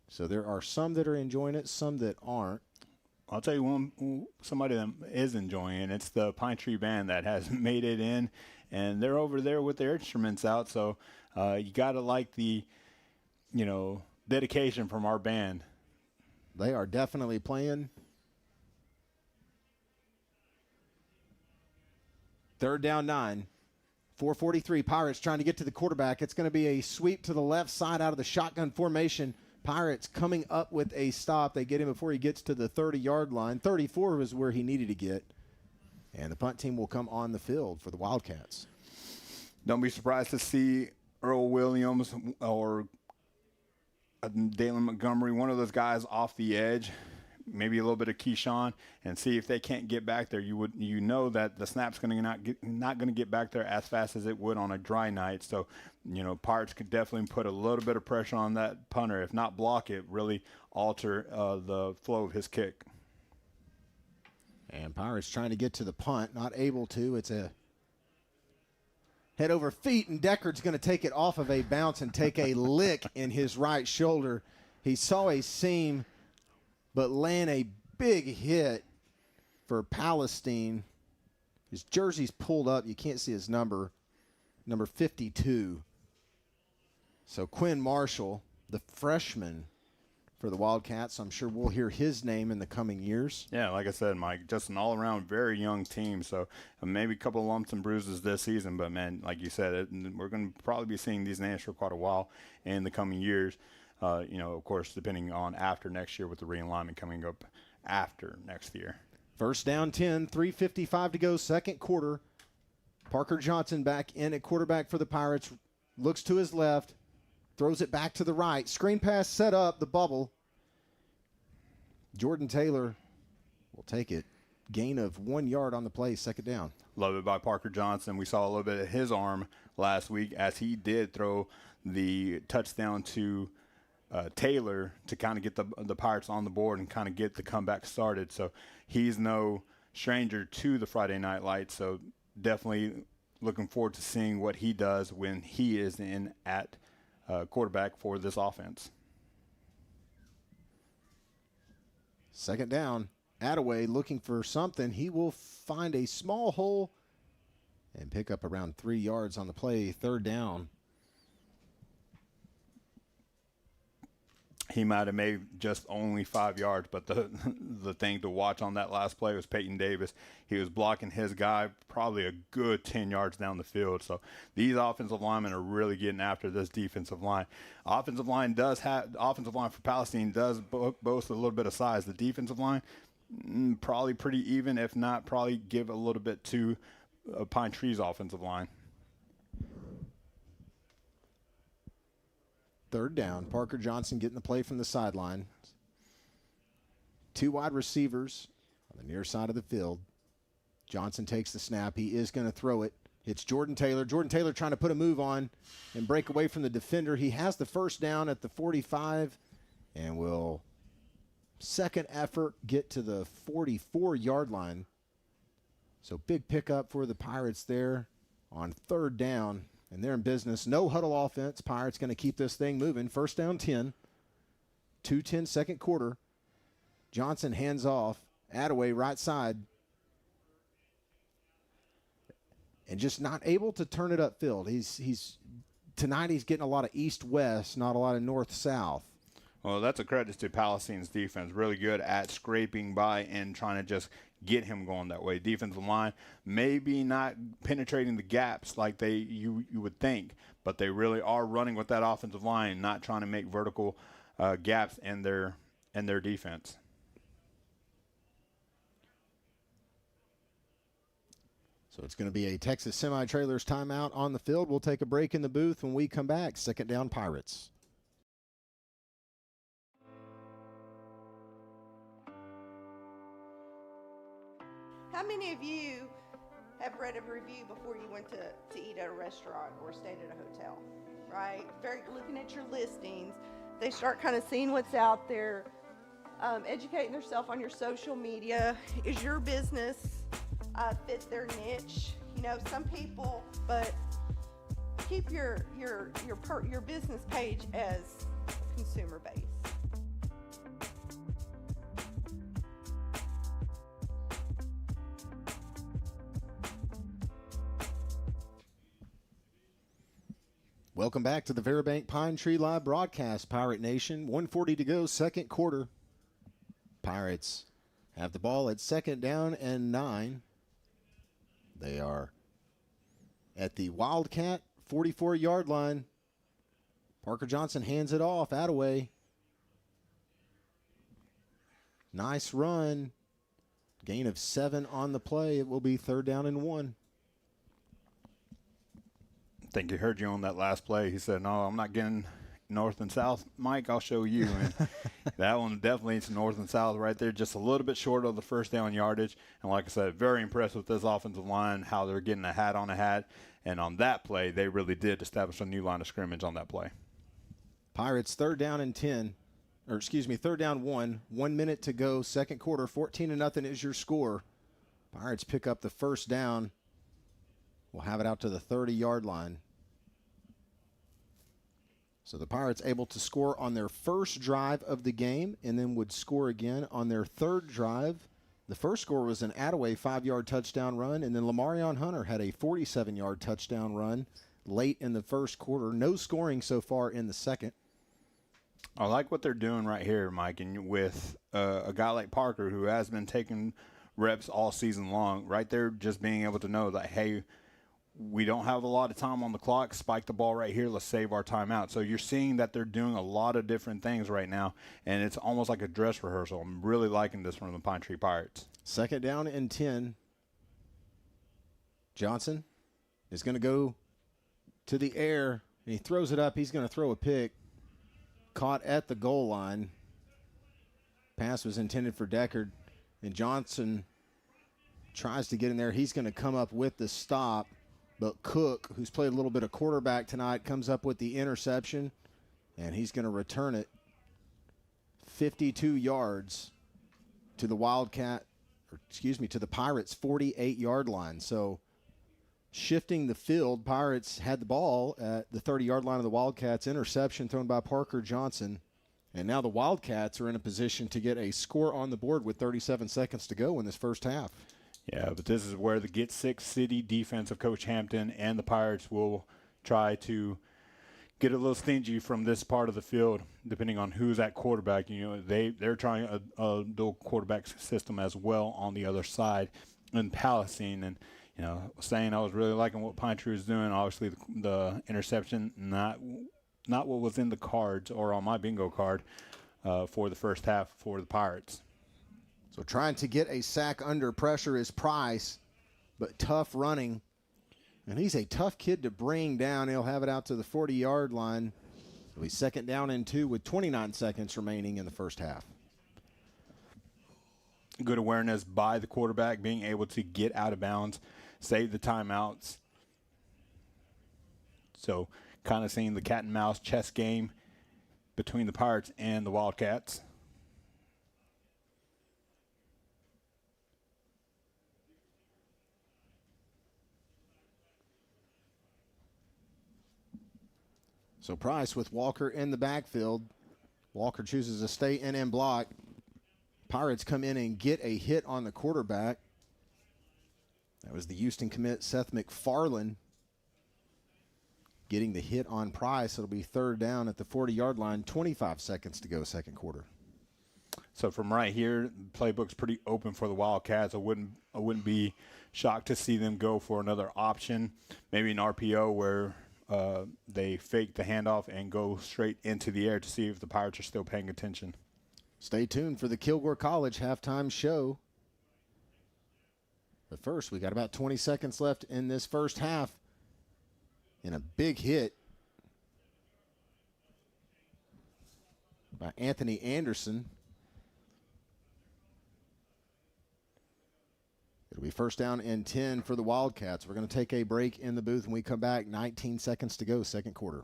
So there are some that are enjoying it, some that aren't. I'll tell you somebody that is enjoying it. It's the Pine Tree Band that has made it in, and they're over there with their instruments out. So you got to like the, dedication from our band. They are definitely playing. Third down 9. 4:43. Pirates trying to get to the quarterback. It's going to be a sweep to the left side out of the shotgun formation. Pirates coming up with a stop. They get him before he gets to the 30-yard line. 34 was where he needed to get. And the punt team will come on the field for the Wildcats. Don't be surprised to see Earl Williams or Dalen Montgomery, one of those guys off the edge, maybe a little bit of Keyshawn, and see if they can't get back there. You know that the snap's not going to get back there as fast as it would on a dry night. So, Pirates could definitely put a little bit of pressure on that punter. If not block it, really alter the flow of his kick. And Pirates trying to get to the punt, not able to. It's a head over feet, and Deckard's going to take it off of a bounce and take a lick in his right shoulder. He saw a seam, but land a big hit for Palestine. His jersey's pulled up. You can't see his number 52. So Quinn Marshall, the freshman for the Wildcats, I'm sure we'll hear his name in the coming years. Yeah, like I said, Mike, just an all-around very young team. So maybe a couple of lumps and bruises this season, but, man, like you said, we're going to probably be seeing these names for quite a while in the coming years. Of course, depending on after next year with the realignment coming up after next year. First down 10, 3:55 to go, second quarter. Parker Johnson back in at quarterback for the Pirates. Looks to his left, throws it back to the right. Screen pass set up, the bubble. Jordan Taylor will take it. Gain of 1 yard on the play, second down. Love it by Parker Johnson. We saw a little bit of his arm last week as he did throw the touchdown to Taylor to kind of get the Pirates on the board and kind of get the comeback started. So he's no stranger to the Friday Night Lights. So definitely looking forward to seeing what he does when he is in at quarterback for this offense. Second down. Attaway looking for something. He will find a small hole and pick up around 3 yards on the play. Third down. He might have made just only 5 yards, but the thing to watch on that last play was Peyton Davis. He was blocking his guy probably a good 10 yards down the field. So these offensive linemen are really getting after this defensive line. Offensive line for Palestine does boast a little bit of size. The defensive line, probably pretty even, if not probably give a little bit to Pine Tree's offensive line. Third down. Parker Johnson getting the play from the sideline. 2 wide receivers on the near side of the field. Johnson takes the snap. He is going to throw it. It's Jordan Taylor. Jordan Taylor trying to put a move on and break away from the defender. He has the first down at the 45 and will, second effort, get to the 44-yard line. So big pickup for the Pirates there on third down. And they're in business. No huddle offense. Pirates going to keep this thing moving. First down 10. 2:10 second quarter. Johnson hands off. Attaway right side. And just not able to turn it upfield. Tonight he's getting a lot of east-west, not a lot of north-south. Well, that's a credit to Palestine's defense. Really good at scraping by and trying to just get him going that way. Defensive line maybe not penetrating the gaps like you would think, but they really are running with that offensive line, not trying to make vertical gaps in their defense. So it's going to be a Texas Semi-Trailers timeout on the field. We'll take a break in the booth. When we come back, second down Pirates. How many of you have read a review before you went to eat at a restaurant or stayed at a hotel, right? Looking at your listings, they start kind of seeing what's out there, educating themselves on your social media. Is your business fit their niche? Some people, but keep your business page as consumer based. Welcome back to the Veribank Pine Tree Live broadcast, Pirate Nation. 1:40 to go, second quarter. Pirates have the ball at second down and 9. They are at the Wildcat 44-yard line. Parker Johnson hands it off. Attaway. Nice run. Gain of 7 on the play. It will be third down and 1. I think he heard you on that last play. He said, no, I'm not getting north and south. Mike, I'll show you. And that one definitely is north and south right there, just a little bit short of the first down yardage. And like I said, very impressed with this offensive line, how they're getting a hat on a hat. And on that play, they really did establish a new line of scrimmage on that play. Pirates third down and 1. 1 minute to go, second quarter. 14-0 is your score. Pirates pick up the first down. We'll have it out to the 30-yard line. So the Pirates able to score on their first drive of the game and then would score again on their third drive. The first score was an Attaway 5-yard touchdown run, and then Lamarion Hunter had a 47-yard touchdown run late in the first quarter. No scoring so far in the second. I like what they're doing right here, Mike, and with a guy like Parker who has been taking reps all season long, right there just being able to know that, hey, we don't have a lot of time on the clock. Spike the ball right here. Let's save our timeout. So you're seeing that they're doing a lot of different things right now, and it's almost like a dress rehearsal. I'm really liking this from the Pine Tree Pirates. Second down and 10. Johnson is going to go to the air, and he throws it up. He's going to throw a pick. Caught at the goal line. Pass was intended for Deckard, and Johnson tries to get in there. He's going to come up with the stop. But Cook, who's played a little bit of quarterback tonight, comes up with the interception, and he's going to return it 52 yards to the to the Pirates' 48-yard line. So shifting the field, Pirates had the ball at the 30-yard line of the Wildcats. Interception thrown by Parker Johnson. And now the Wildcats are in a position to get a score on the board with 37 seconds to go in this first half. Yeah, but this is where the Get Six City defense of Coach Hampton and the Pirates will try to get a little stingy from this part of the field, depending on who's at quarterback. You know, they're trying a dual quarterback system as well on the other side in Palestine. And, you know, saying I was really liking what Pine Tree was doing. Obviously, the interception, not what was in the cards or on my bingo card for the first half for the Pirates. So trying to get a sack under pressure is Price, but tough running. And he's a tough kid to bring down. He'll have it out to the 40-yard line. It'll be second down and 2 with 29 seconds remaining in the first half. Good awareness by the quarterback, being able to get out of bounds, save the timeouts. So kind of seeing the cat and mouse chess game between the Pirates and the Wildcats. So Price with Walker in the backfield. Walker chooses to stay in and block. Pirates come in and get a hit on the quarterback. That was the Houston commit, Seth McFarland, getting the hit on Price. It'll be third down at the 40-yard line, 25 seconds to go second quarter. So from right here, the playbook's pretty open for the Wildcats. I wouldn't be shocked to see them go for another option, maybe an RPO where they fake the handoff and go straight into the air to see if the Pirates are still paying attention. Stay tuned for the Kilgore College halftime show. But first, we got about 20 seconds left in this first half. And a big hit by Anthony Anderson. It'll be first down and 10 for the Wildcats. We're going to take a break in the booth. When we come back, 19 seconds to go, second quarter.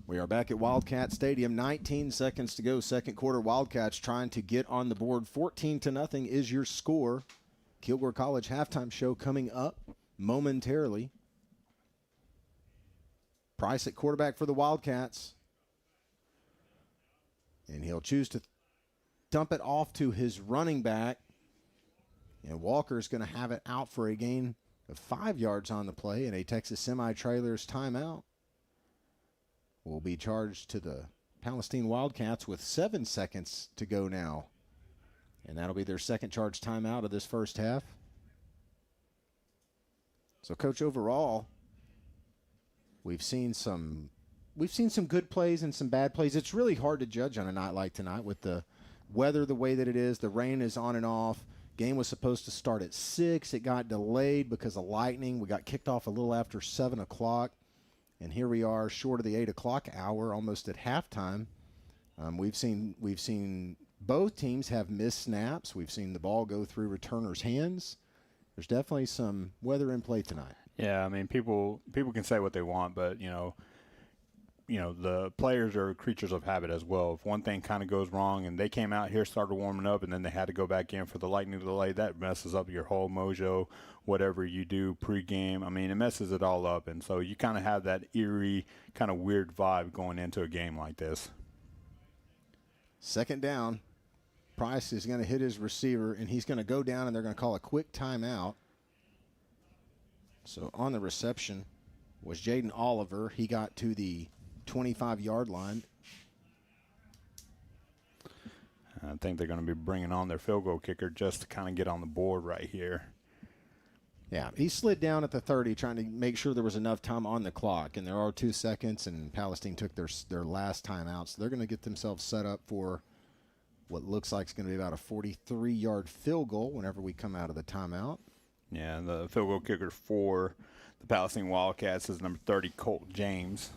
We are back at Wildcat Stadium. 19 seconds to go, second quarter. Wildcats trying to get on the board. 14-0 is your score. Kilgore College halftime show coming up momentarily. Price at quarterback for the Wildcats. And he'll choose to dump it off to his running back. And Walker's going to have it out for a gain of 5 yards on the play, and a Texas Semi-Trailers timeout will be charged to the Palestine Wildcats with 7 seconds to go now. And that'll be their second charge timeout of this first half. So, Coach, overall, we've seen some good plays and some bad plays. It's really hard to judge on a night like tonight with the weather the way that it is. The rain is on and off. Game was supposed to start at 6. It got delayed because of lightning. We got kicked off a little after 7 o'clock. And here we are short of the 8 o'clock hour, almost at halftime. We've seen both teams have missed snaps. We've seen the ball go through returners' hands. There's definitely some weather in play tonight. Yeah, I mean, people can say what they want, but, the players are creatures of habit as well. If one thing kind of goes wrong and they came out here, started warming up, and then they had to go back in for the lightning delay, that messes up your whole mojo, whatever you do pregame. I mean, it messes it all up. And so you kind of have that eerie, kind of weird vibe going into a game like this. Second down. Price is going to hit his receiver, and he's going to go down, and they're going to call a quick timeout. So on the reception was Jaden Oliver. He got to the 25-yard line. I think they're going to be bringing on their field goal kicker just to kind of get on the board right here. Yeah, he slid down at the 30 trying to make sure there was enough time on the clock, and there are 2 seconds, and Palestine took their last timeout. So they're going to get themselves set up for what looks like it's going to be about a 43-yard field goal whenever we come out of the timeout. Yeah, the field goal kicker for the Palestine Wildcats is number 30, Colt James.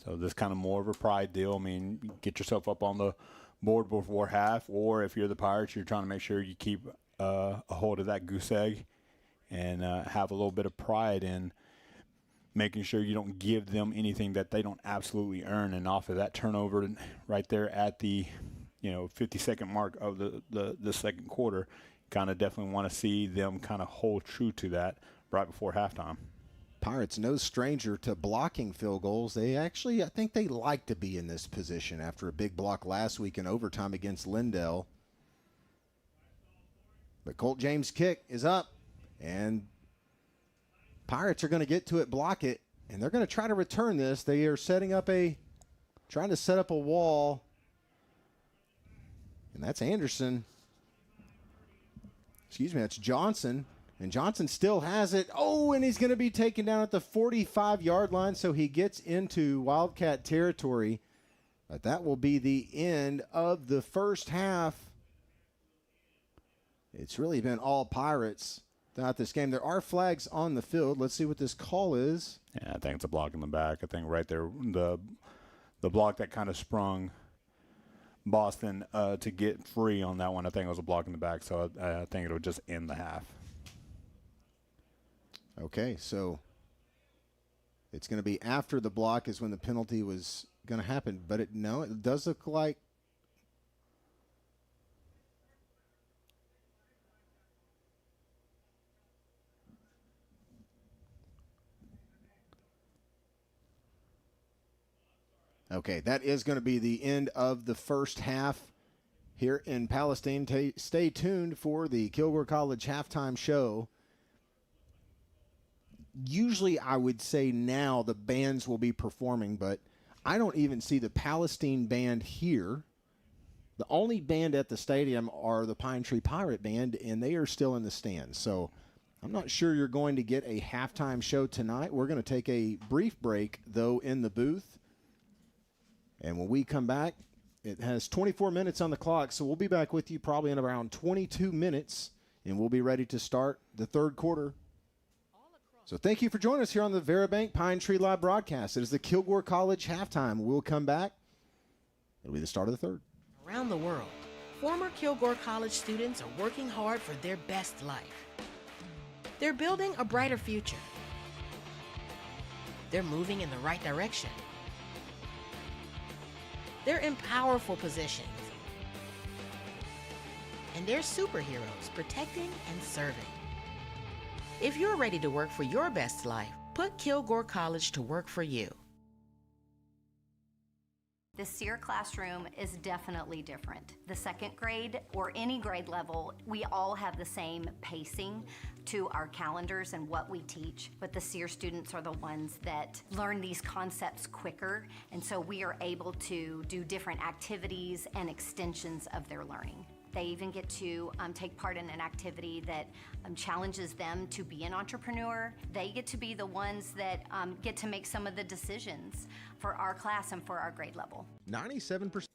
So this kind of more of a pride deal. I mean, get yourself up on the board before half, or if you're the Pirates, you're trying to make sure you keep a hold of that goose egg and have a little bit of pride in making sure you don't give them anything that they don't absolutely earn. And off of that turnover right there at the 50-second mark of the second quarter, kind of definitely want to see them kind of hold true to that right before halftime. Pirates no stranger to blocking field goals. I think they like to be in this position after a big block last week in overtime against Lindell. But Colt James' kick is up, and Pirates are going to get to it, block it, and they're going to try to return this. They are trying to set up a wall, and that's Anderson. That's Johnson. And Johnson still has it. Oh, and he's going to be taken down at the 45-yard line, so he gets into Wildcat territory. But that will be the end of the first half. It's really been all Pirates throughout this game. There are flags on the field. Let's see what this call is. Yeah, I think it's a block in the back. I think right there, the block that kind of sprung Boston to get free on that one, I think it was a block in the back. So I think it'll just end the half. Okay, so it's going to be after the block is when the penalty was going to happen. But it does look like okay, that is going to be the end of the first half here in Palestine. Stay tuned for the Kilgore College halftime show. Usually I would say now the bands will be performing, but I don't even see the Palestine band here. The only band at the stadium are the Pine Tree Pirate Band, and they are still in the stands. So I'm not sure you're going to get a halftime show tonight. We're going to take a brief break, though, in the booth. And when we come back, it has 24 minutes on the clock, so we'll be back with you probably in around 22 minutes, and we'll be ready to start the third quarter. So thank you for joining us here on the Verabank Pine Tree Live broadcast. It is the Kilgore College halftime. We'll come back. It'll be the start of the third. Around the world, former Kilgore College students are working hard for their best life. They're building a brighter future. They're moving in the right direction. They're in powerful positions. And they're superheroes protecting and serving. If you're ready to work for your best life, put Kilgore College to work for you. The SEER classroom is definitely different. The second grade or any grade level, we all have the same pacing to our calendars and what we teach, but the SEER students are the ones that learn these concepts quicker, and so we are able to do different activities and extensions of their learning. They even get to take part in an activity that challenges them to be an entrepreneur. They get to be the ones that get to make some of the decisions for our class and for our grade level. 97%.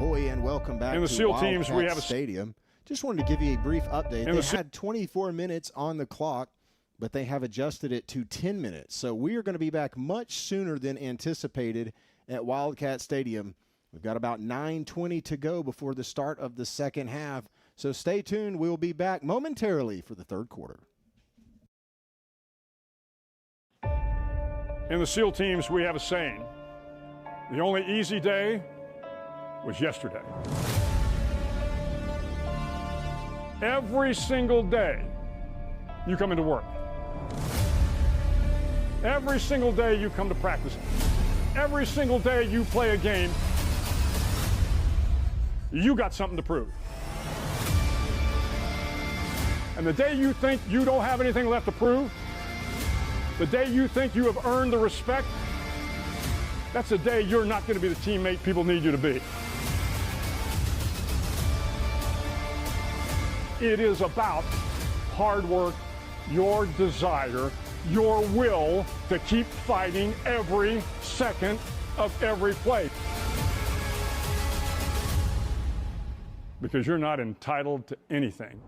Ahoy and welcome back In the to SEAL teams, we Wildcats have a Stadium. Just wanted to give you a brief update. In They the had 24 minutes on the clock, but they have adjusted it to 10 minutes. So we are going to be back much sooner than anticipated at Wildcat Stadium. We've got about 9:20 to go before the start of the second half. So stay tuned. We'll be back momentarily for the third quarter. In the SEAL teams, we have a saying: the only easy day was yesterday. Every single day, you come into work. Every single day, you come to practice. Every single day, you play a game. You got something to prove. And the day you think you don't have anything left to prove, the day you think you have earned the respect, that's the day you're not going to be the teammate people need you to be. It is about hard work, your desire, your will to keep fighting every second of every play. Because you're not entitled to anything.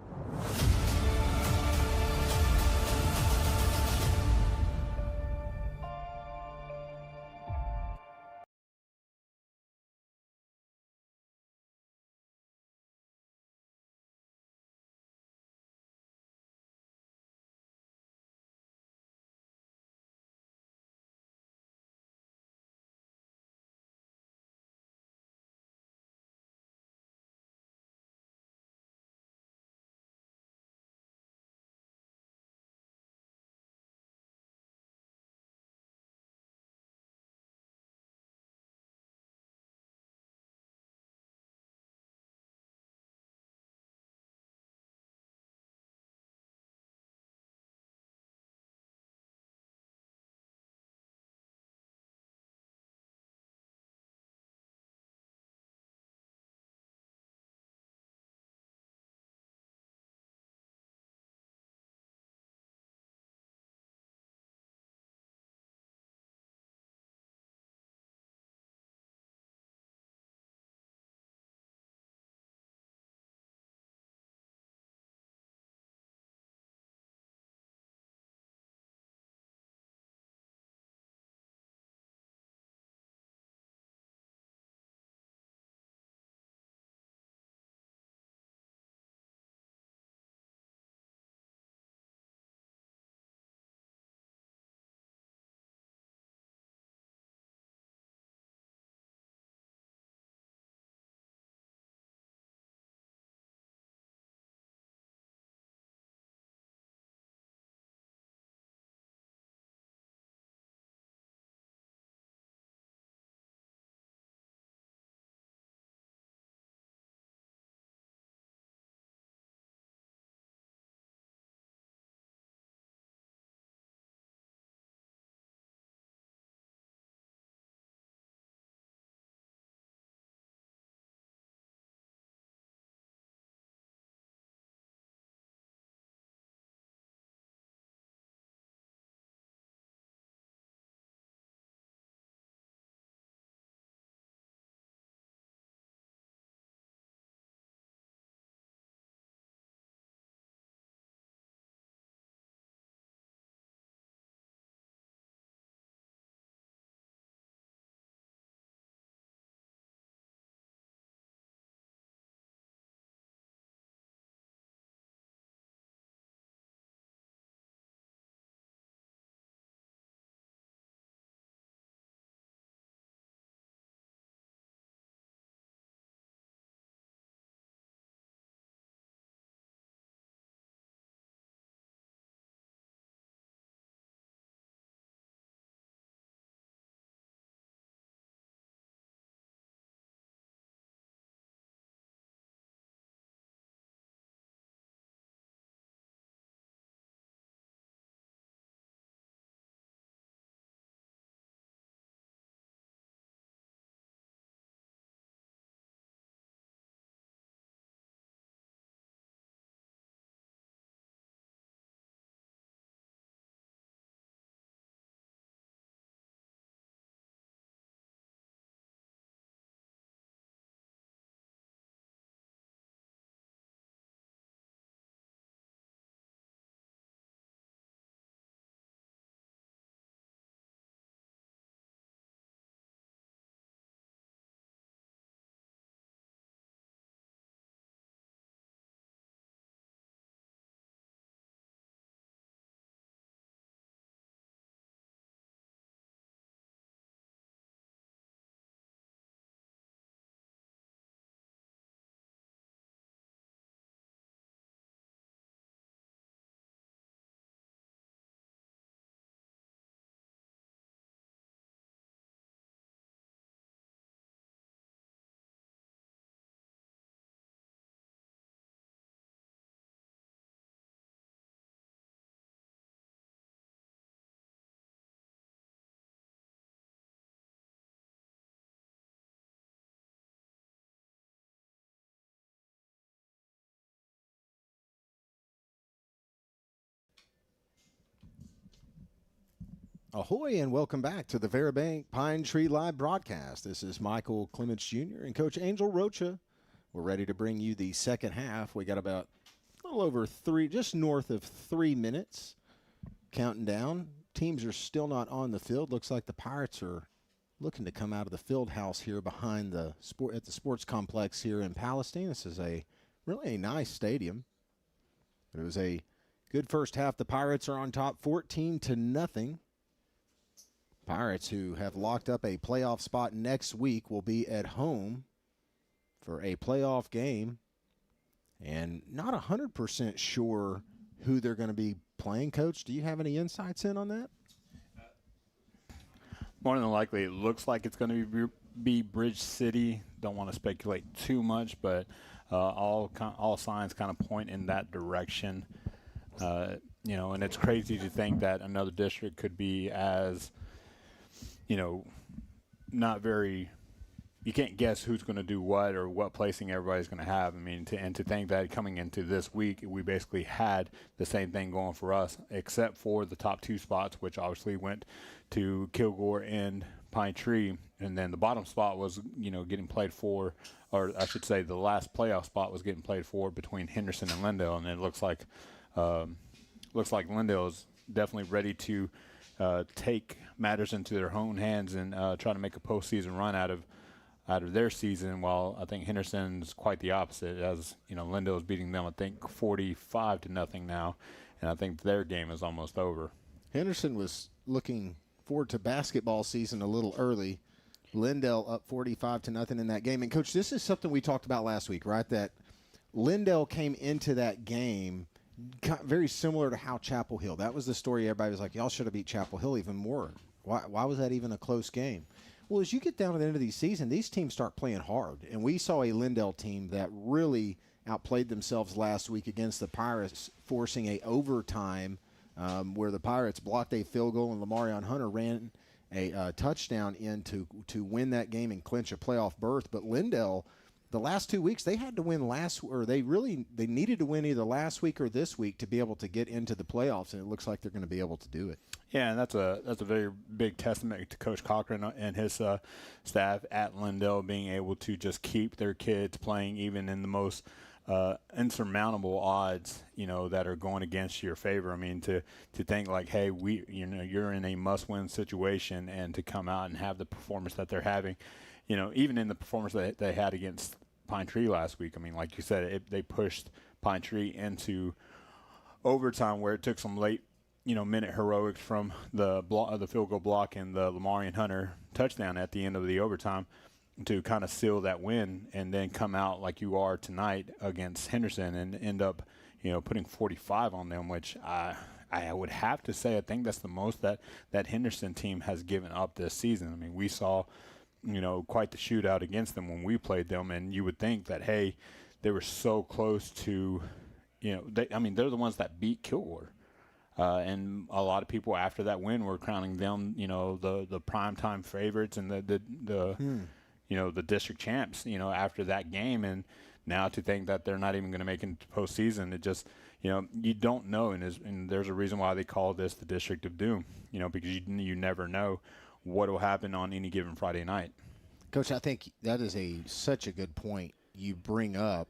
Ahoy and welcome back to the Verabank Pine Tree Live broadcast. This is Michael Clements Jr. and Coach Angel Rocha. We're ready to bring you the second half. We got about a little over just north of 3 minutes counting down. Teams are still not on the field. Looks like the Pirates are looking to come out of the field house here behind at the sports complex here in Palestine. This is really a nice stadium. But it was a good first half. The Pirates are on top 14-0. Pirates, who have locked up a playoff spot next week, will be at home for a playoff game. And not 100% sure who they're going to be playing. Coach, do you have any insights in on that? More than likely, it looks like it's going to be Bridge City. Don't want to speculate too much, but all signs kind of point in that direction. And it's crazy to think that another district could be as not very – you can't guess who's going to do what or what placing everybody's going to have. I mean, to think that coming into this week, we basically had the same thing going for us, except for the top two spots, which obviously went to Kilgore and Pine Tree. And then the bottom spot was, getting played for, or I should say the last playoff spot was getting played for between Henderson and Lindale. And it looks like Lindale is definitely ready to take matters into their own hands and try to make a postseason run out of their season, while I think Henderson's quite the opposite, as Lindale is beating them, I think 45-0 now, and I think their game is almost over. Henderson was looking forward to basketball season a little early. Lindale up 45-0 in that game. And Coach, this is something we talked about last week, right? That Lindale came into that game very similar to how Chapel Hill. That was the story. Everybody was like, y'all should have beat Chapel Hill even more. Why was that even a close game? Well, as you get down to the end of the season, these teams start playing hard. And we saw a Lindale team that really outplayed themselves last week against the Pirates, forcing a overtime where the Pirates blocked a field goal and Lamarion Hunter ran a touchdown in to win that game and clinch a playoff berth. But Lindale, the last 2 weeks, they had to win they needed to win either last week or this week to be able to get into the playoffs, and it looks like they're going to be able to do it. Yeah, and that's a very big testament to Coach Cochran and his staff at Lindale, being able to just keep their kids playing even in the most insurmountable odds, that are going against your favor. I mean, to think like, hey, you're in a must-win situation, and to come out and have the performance that they're having, even in the performance that they had against Pine Tree last week. I mean, like you said, they pushed Pine Tree into overtime, where it took some late, minute heroics from the field goal block and the Lamarion Hunter touchdown at the end of the overtime to kind of seal that win, and then come out like you are tonight against Henderson and end up, putting 45 on them, which I would have to say I think that's the most that Henderson team has given up this season. I mean, we saw, quite the shootout against them when we played them, and you would think that, hey, they were so close to, they're the ones that beat Kilgore. And a lot of people after that win were crowning them, the primetime favorites and the district champs, after that game. And now to think that they're not even going to make it into postseason, it just, you don't know. And there's a reason why they call this the District of Doom, because you never know what will happen on any given Friday night. Coach, I think that is such a good point you bring up.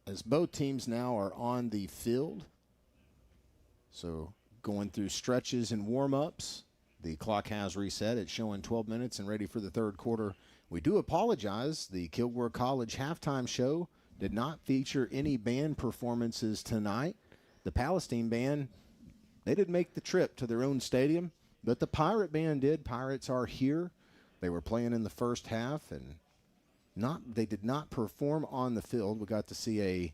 As both teams now are on the field, so going through stretches and warm-ups, the clock has reset. It's showing 12 minutes and ready for the third quarter. We do apologize. The Kilgore College halftime show did not feature any band performances tonight. The Palestine band, they didn't make the trip to their own stadium, but the Pirate band did. Pirates are here. They were playing in the first half, and they did not perform on the field. We got to see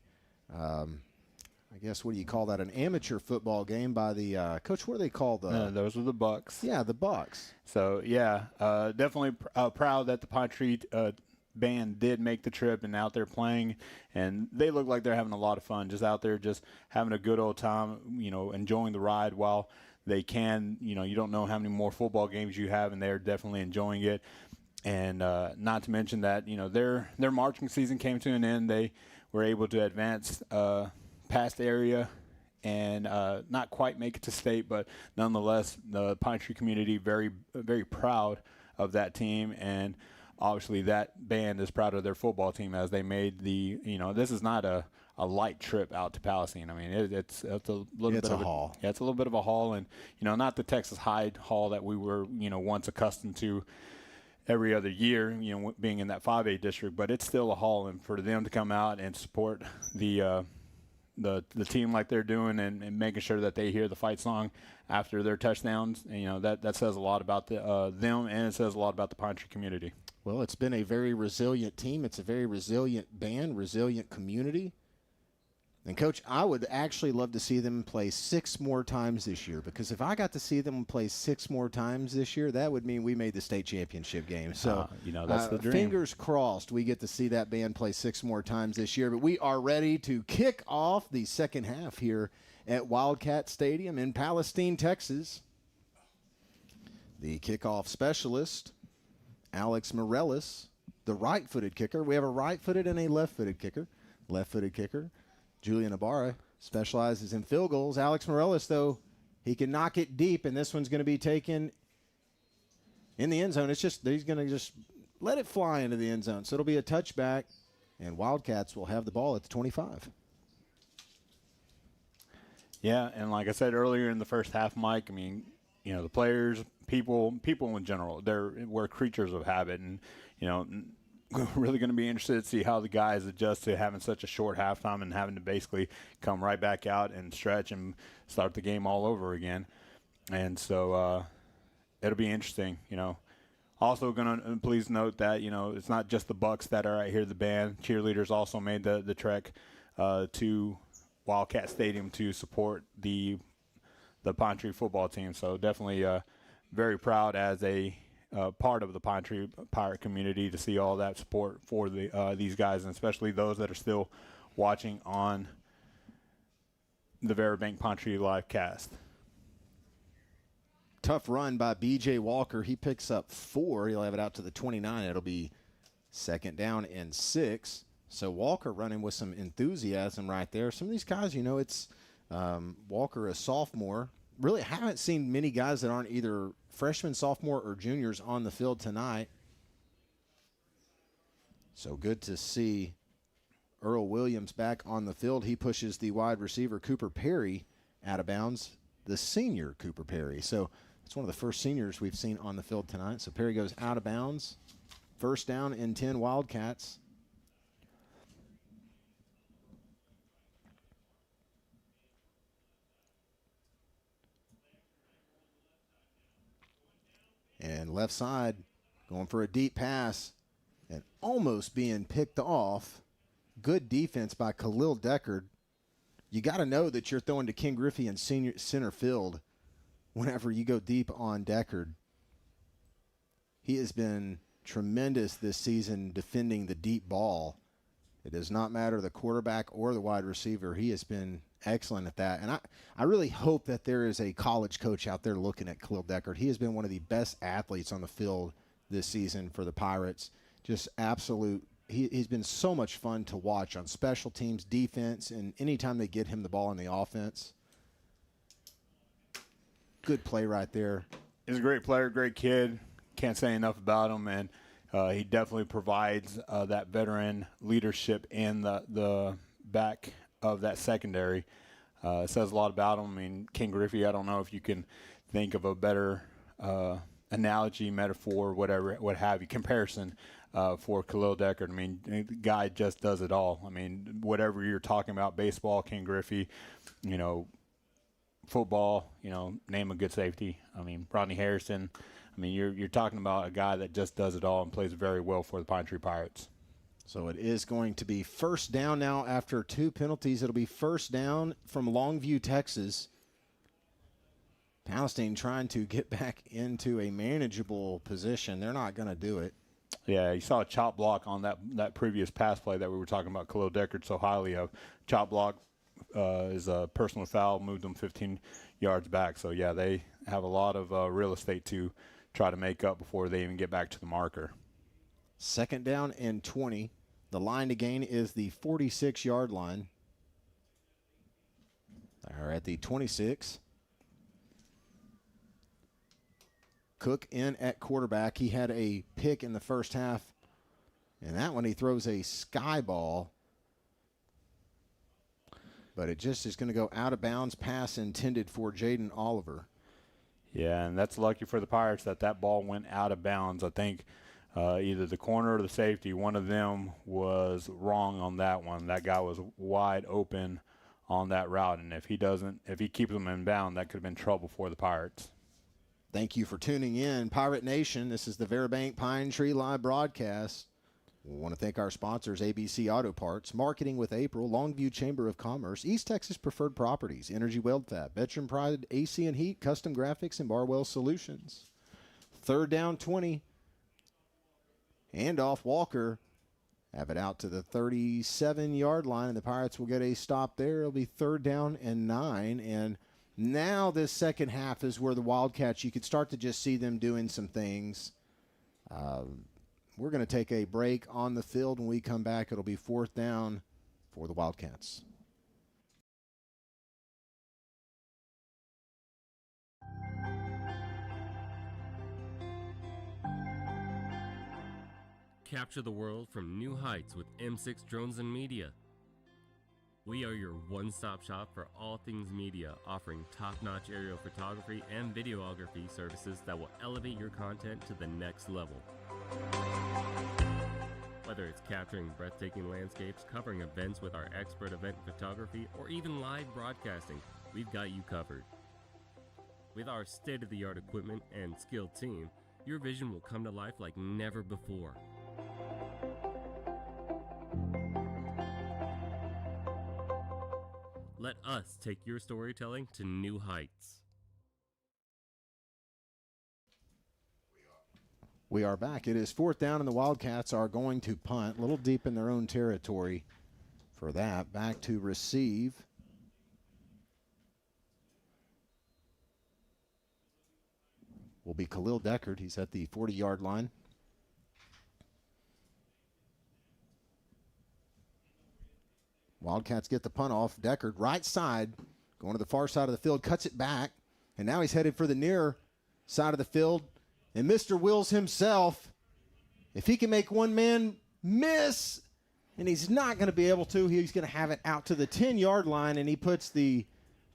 I guess, what do you call that, an amateur football game by the Coach, what do they call those are the Bucks. Yeah, the Bucks. So, yeah, definitely proud that the Pine Tree band did make the trip and out there playing, and they look like they're having a lot of fun, just out there just having a good old time, enjoying the ride while they can. You don't know how many more football games you have, and they're definitely enjoying it. And not to mention that, their marching season came to an end. They were able to advance past area and not quite make it to state, but nonetheless, the Pine Tree community very, very proud of that team, and obviously that band is proud of their football team as they made the, this is not a light trip out to Palestine. I mean, it's a little bit of a haul. Yeah, it's a little bit of a haul, and not the Texas High haul that we were once accustomed to every other year, being in that 5A district, but it's still a haul, and for them to come out and support the team like they're doing and making sure that they hear the fight song after their touchdowns, that says a lot about them, and it says a lot about the Pine Tree community. Well, it's been a very resilient team. It's a very resilient band, resilient community. And, Coach, I would actually love to see them play 6 more times this year, because if I got to see them play 6 more times this year, that would mean we made the state championship game. So, that's the dream. Fingers crossed we get to see that band play 6 more times this year. But we are ready to kick off the second half here at Wildcat Stadium in Palestine, Texas. The kickoff specialist, Alex Morellis, the right-footed kicker. We have a right-footed and a left-footed kicker. Left-footed kicker, Julian Ibarra, specializes in field goals. Alex Morellis, though, he can knock it deep, and this one's going to be taken in the end zone. It's just he's going to just let it fly into the end zone. So it'll be a touchback, and Wildcats will have the ball at the 25. Yeah, and like I said earlier in the first half, Mike, I mean, the players, people in general, we're creatures of habit, and, really going to be interested to see how the guys adjust to having such a short halftime and having to basically come right back out and stretch and start the game all over again. And so it'll be interesting, Also going to please note that, it's not just the Bucks that are right here, the band. Cheerleaders also made the trek to Wildcat Stadium to support the Pine Tree football team. So definitely very proud as a part of the Pine Tree Pirate community to see all that support for these guys, and especially those that are still watching on the Veribank Pine Tree live cast. Tough run by B.J. Walker. He picks up 4. He'll have it out to the 29. It'll be second down and 6. So Walker running with some enthusiasm right there. Some of these guys, it's Walker, a sophomore. Really haven't seen many guys that aren't either freshmen, sophomore, or juniors on the field tonight. So good to see Earl Williams back on the field. He pushes the wide receiver, Cooper Perry, out of bounds, the senior Cooper Perry. So it's one of the first seniors we've seen on the field tonight. So Perry goes out of bounds. First down and 10 Wildcats. And left side going for a deep pass and almost being picked off. Good defense by Khalil Deckard. You got to know that you're throwing to King Griffey in center field whenever you go deep on Deckard. He has been tremendous this season defending the deep ball. It does not matter the quarterback or the wide receiver. He has been excellent at that. And I really hope that there is a college coach out there looking at Khalil Deckard. He has been one of the best athletes on the field this season for the Pirates. Just absolute. He's been so much fun to watch on special teams, defense, and anytime they get him the ball in the offense. Good play right there. He's a great player, great kid. Can't say enough about him, and he definitely provides that veteran leadership in the back of that secondary. It says a lot about him. I mean, King Griffey, I don't know if you can think of a better analogy, metaphor, whatever, what have you, comparison for Khalil Deckard. I mean, the guy just does it all. I mean, whatever you're talking about, baseball, King Griffey, football, name a good safety. I mean, Rodney Harrison. I mean, you're talking about a guy that just does it all and plays very well for the Pine Tree Pirates. So it is going to be first down now after 2 penalties. It'll be first down from Longview, Texas. Palestine trying to get back into a manageable position. They're not going to do it. Yeah, you saw a chop block on that previous pass play that we were talking about Khalil Deckard so highly of. Chop block is a personal foul, moved them 15 yards back. So, yeah, they have a lot of real estate to try to make up before they even get back to the marker. Second down and 20. The line to gain is the 46-yard line. They're at the 26. Cook in at quarterback. He had a pick in the first half. And that one he throws a sky ball. But it just is going to go out of bounds, pass intended for Jaden Oliver. Yeah, and that's lucky for the Pirates that ball went out of bounds. I think either the corner or the safety, one of them was wrong on that one. That guy was wide open on that route, and if he keeps them in bound, that could have been trouble for the Pirates. Thank you for tuning in, Pirate Nation. This is the Veribank Pine Tree Live broadcast. We want to thank our sponsors, ABC Auto Parts, Marketing with April, Longview Chamber of Commerce, East Texas Preferred Properties, Energy Weld Fab, Veteran Pride AC and Heat, Custom Graphics, and Barwell Solutions. 3rd down 20. Handoff Walker. Have it out to the 37-yard line, and the Pirates will get a stop there. It'll be 3rd down and 9. And now this second half is where the Wildcats, you could start to just see them doing some things. We're going to take a break on the field. When we come back, it'll be 4th down for the Wildcats. Capture the world from new heights with M6 Drones and Media. We are your one-stop shop for all things media, offering top-notch aerial photography and videography services that will elevate your content to the next level. Whether it's capturing breathtaking landscapes, covering events with our expert event photography, or even live broadcasting, we've got you covered. With our state-of-the-art equipment and skilled team, your vision will come to life like never before. Let us take your storytelling to new heights. We are back. It is 4th down, and the Wildcats are going to punt. A little deep in their own territory for that. Back to receive. Will be Khalil Deckard. He's at the 40-yard line. Wildcats get the punt off. Deckard, right side, going to the far side of the field, cuts it back. And now he's headed for the near side of the field. And Mr. Wills himself, if he can make one man miss, and he's not going to be able to, he's going to have it out to the 10-yard line, and he puts the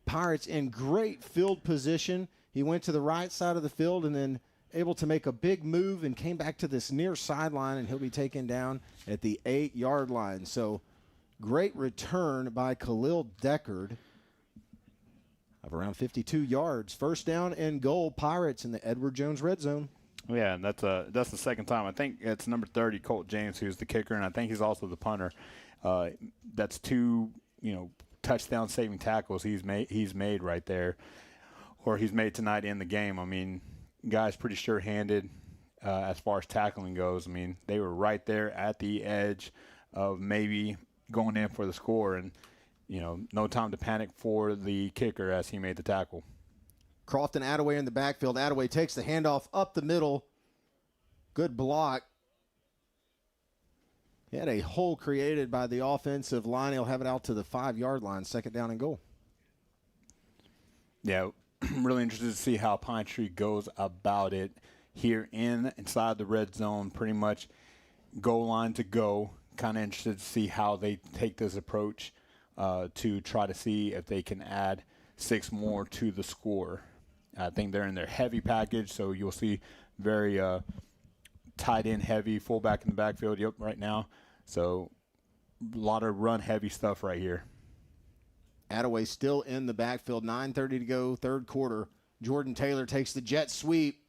Pirates in great field position. He went to the right side of the field and then able to make a big move and came back to this near sideline, and he'll be taken down at the 8-yard line. So great return by Khalil Deckard of around 52 yards. 1st down and goal, Pirates in the Edward Jones red zone. Yeah, and that's the second time. I think it's number 30, Colt James, who's the kicker, and I think he's also the punter. That's 2, touchdown-saving tackles he's made right there, or he's made tonight in the game. I mean, guy's pretty sure-handed as far as tackling goes. I mean, they were right there at the edge of maybe going in for the score, and no time to panic for the kicker as he made the tackle. Crofton Attaway in the backfield. Attaway takes the handoff up the middle. Good block. He had a hole created by the offensive line. He'll have it out to the 5-yard line. 2nd down and goal. Yeah, I'm really interested to see how Pine Tree goes about it here inside the red zone, pretty much goal line to go. Kind of interested to see how they take this approach to try to see if they can add 6 more to the score. I think they're in their heavy package, so you'll see very tight end heavy, fullback in the backfield right now. So a lot of run heavy stuff right here. Attaway still in the backfield. 9:30 to go, 3rd quarter. Jordan Taylor takes the jet sweep.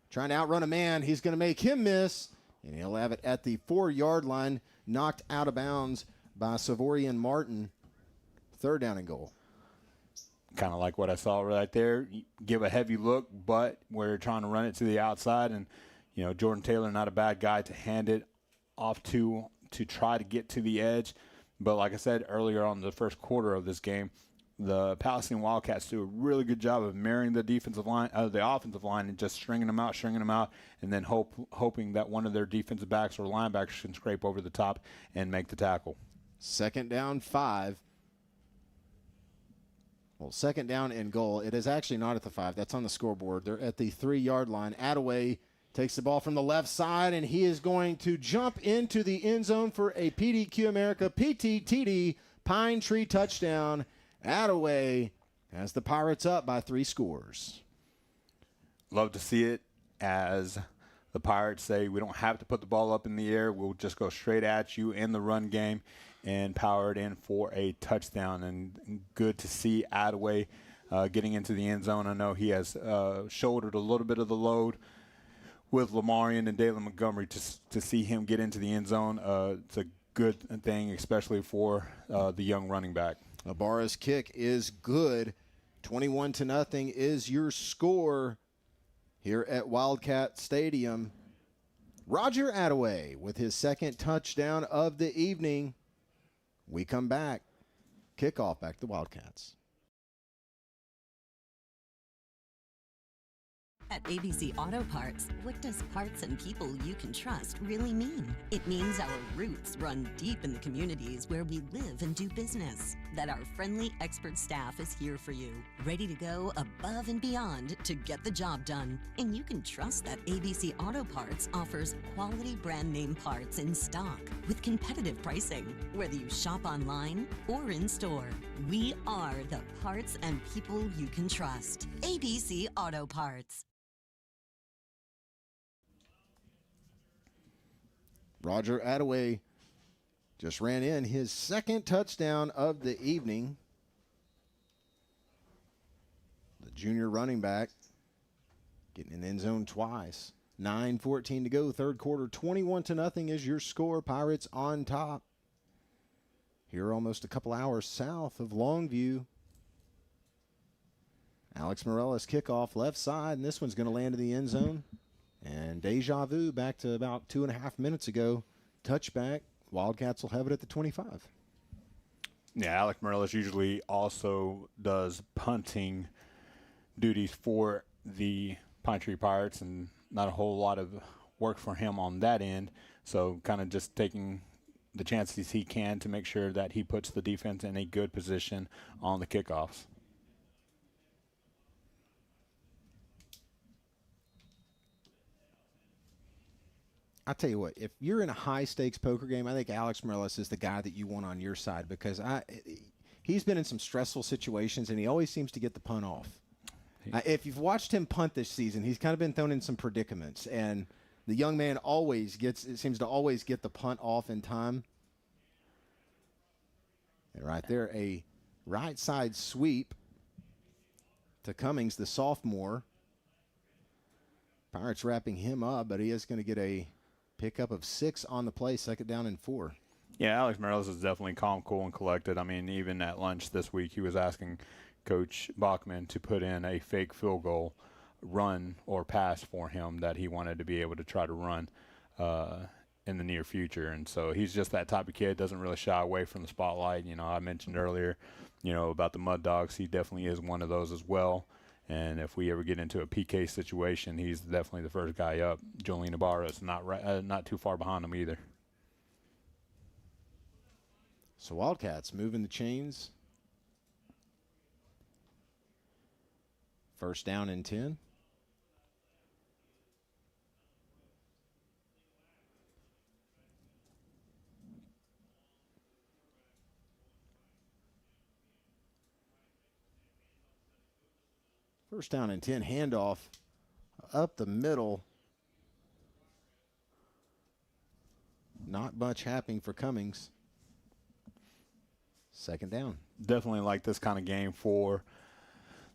Trying to outrun a man. He's going to make him miss, and he'll have it at the 4-yard line, knocked out of bounds by Savorian Martin. 3rd down and goal. Kind of like what I saw right there. You give a heavy look, but we're trying to run it to the outside, and Jordan Taylor, not a bad guy to hand it off to try to get to the edge. But like I said earlier on the 1st quarter of this game, the Palestine Wildcats do a really good job of marrying the defensive line, the offensive line, and just stringing them out, and then hoping that one of their defensive backs or linebackers can scrape over the top and make the tackle. 2nd down, 5. Well, second down and goal. It is actually not at the 5. That's on the scoreboard. They're at the 3-yard line. Attaway takes the ball from the left side, and he is going to jump into the end zone for a PDQ America PTTD Pine Tree touchdown. Attaway has the Pirates up by 3 scores. Love to see it, as the Pirates say we don't have to put the ball up in the air. We'll just go straight at you in the run game and power it in for a touchdown. And good to see Attaway getting into the end zone. I know he has shouldered a little bit of the load with Lamarian and Dalen Montgomery. To see him get into the end zone, it's a good thing, especially for the young running back. Ibarra's kick is good. 21-0 is your score here at Wildcat Stadium. Roger Attaway with his second touchdown of the evening. We come back. Kickoff back to the Wildcats. At ABC Auto Parts, what does parts and people you can trust really mean? It means our roots run deep in the communities where we live and do business. That our friendly expert staff is here for you, ready to go above and beyond to get the job done. And you can trust that ABC Auto Parts offers quality brand name parts in stock with competitive pricing, whether you shop online or in store. We are the parts and people you can trust. ABC Auto Parts. Roger Attaway just ran in his second touchdown of the evening. The junior running back getting in the end zone twice. 9:14 to go, third quarter. 21-0 is your score. Pirates on top. Here almost a couple hours south of Longview. Alex Morales kickoff left side, and this one's going to land in the end zone. And deja vu back to about 2.5 minutes ago. Touchback. Wildcats will have it at the 25. Yeah, Alec Morales usually also does punting duties for the Pine Tree Pirates, and not a whole lot of work for him on that end. So kind of just taking the chances he can to make sure that he puts the defense in a good position on the kickoffs. I'll tell you what, if you're in a high-stakes poker game, I think Alex Morales is the guy that you want on your side, because he's been in some stressful situations, and he always seems to get the punt off. If you've watched him punt this season, he's kind of been thrown in some predicaments, and the young man seems to always get the punt off in time. And right there, a right-side sweep to Cummings, the sophomore. Pirates wrapping him up, but he is going to get a pickup of 6 on the play, second down and 4. Yeah, Alex Morales is definitely calm, cool, and collected. I mean, even at lunch this week, he was asking Coach Bachman to put in a fake field goal run or pass for him that he wanted to be able to try to run in the near future. And so he's just that type of kid, doesn't really shy away from the spotlight. You know, I mentioned earlier, about the Mud Dogs. He definitely is one of those as well. And if we ever get into a PK situation, he's definitely the first guy up. Julian Ibarra is not too far behind him either. So Wildcats moving the chains. First down and 10. First down and 10, handoff up the middle. Not much happening for Cummings. Second down. Definitely like this kind of game for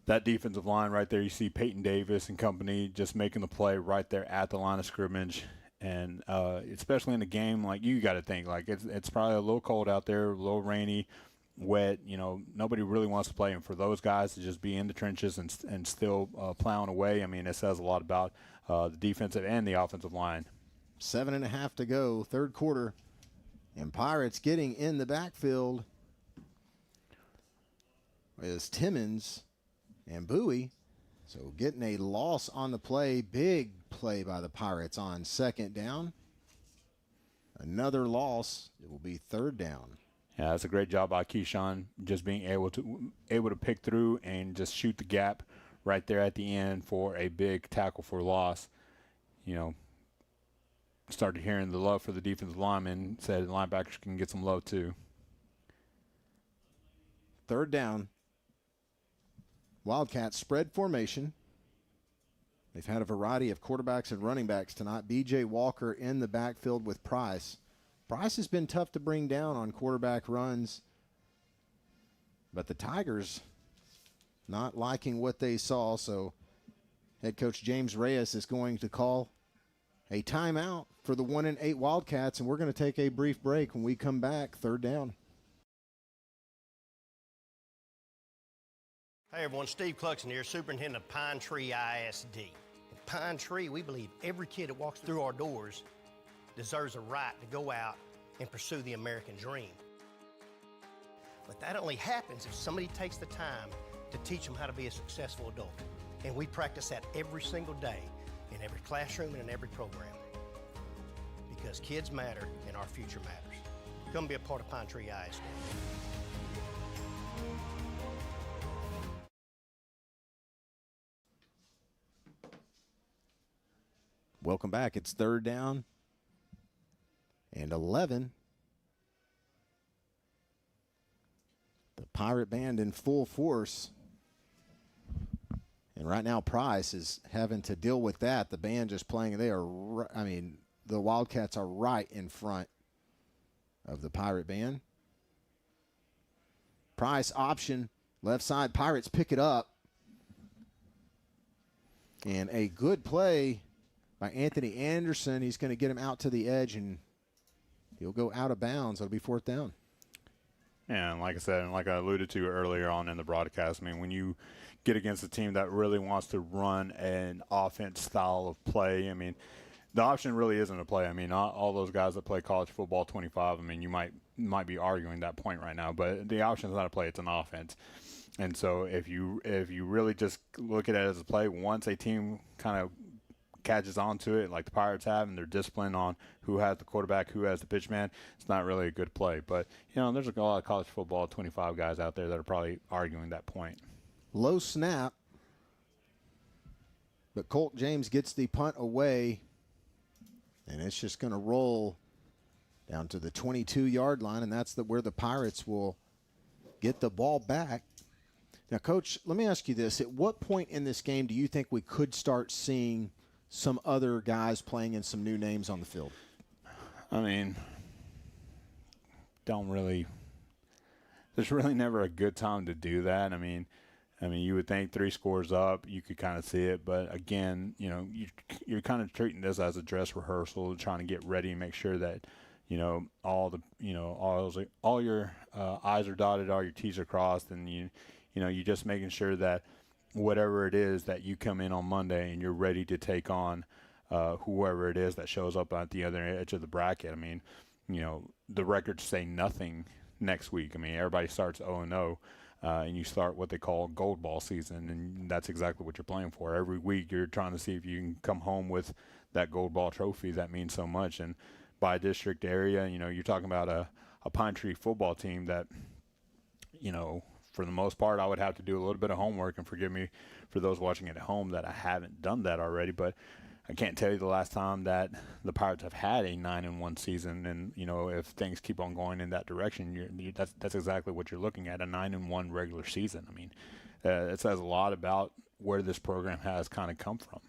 that defensive line right there. You see Peyton Davis and company just making the play right there at the line of scrimmage. And especially in a game like, you got to think, like it's probably a little cold out there, a little rainy, wet. Nobody really wants to play, and for those guys to just be in the trenches and still plowing away, I mean, it says a lot about the defensive and the offensive line. 7.5 to go, third quarter, and Pirates getting in the backfield is Timmons and Bowie. So getting a loss on the play, big play by the Pirates on second down. Another loss, it will be third down. Yeah, that's a great job by Keyshawn, just being able to pick through and just shoot the gap right there at the end for a big tackle for loss. You know, started hearing the love for the defensive lineman, said linebackers can get some love too. Third down. Wildcats spread formation. They've had a variety of quarterbacks and running backs tonight. B.J. Walker in the backfield with Price. Price has been tough to bring down on quarterback runs, but the Tigers not liking what they saw, so head coach James Reyes is going to call a timeout for the 1-8 Wildcats, and we're going to take a brief break. When we come back, third down. Hey everyone, Steve Cluxon here, Superintendent of Pine Tree ISD. At Pine Tree, we believe every kid that walks through our doors deserves a right to go out and pursue the American dream. But that only happens if somebody takes the time to teach them how to be a successful adult. And we practice that every single day in every classroom and in every program. Because kids matter and our future matters. Come be a part of Pine Tree ISD. Welcome back. It's third down and 11. The Pirate Band in full force. And right now Price is having to deal with that. The band just playing. The Wildcats are right in front of the Pirate Band. Price option, left side. Pirates pick it up. And a good play by Anthony Anderson. He's going to get him out to the edge, and he'll go out of bounds. It'll be fourth down. And like I said, and like I alluded to earlier on in the broadcast, I mean, when you get against a team that really wants to run an offense style of play, I mean, the option really isn't a play. I mean, all those guys that play college football 25, I mean, you might be arguing that point right now, but the option is not a play, it's an offense. And so if you really just look at it as a play, once a team kind of catches on to it like the Pirates have, and they're disciplined on who has the quarterback, who has the pitch man, it's not really a good play. But, you know, there's a lot of college football 25 guys out there that are probably arguing that point. Low snap, but Colt James gets the punt away, and it's just going to roll down to the 22-yard line, and that's where the Pirates will get the ball back. Now, Coach, let me ask you this. At what point in this game do you think we could start seeing some other guys playing and some new names on the field? I mean, there's really never a good time to do that. I mean, you would think 3 scores up, you could kind of see it. But, again, you know, you're kind of treating this as a dress rehearsal, trying to get ready and make sure that, you know, all your I's are dotted, all your T's are crossed, and you're just making sure that whatever it is that you come in on Monday and you're ready to take on whoever it is that shows up at the other edge of the bracket. I mean, you know, the records say nothing next week. I mean, everybody starts 0-0, and you start what they call gold ball season, and that's exactly what you're playing for. Every week you're trying to see if you can come home with that gold ball trophy that means so much. And by district area, you know, you're talking about a Pine Tree football team that, you know, for the most part, I would have to do a little bit of homework, and forgive me for those watching at home that I haven't done that already, but I can't tell you the last time that the Pirates have had a 9-1 season. And, you know, if things keep on going in that direction, that's exactly what you're looking at, a 9-1 regular season. I mean, it says a lot about where this program has kind of come from.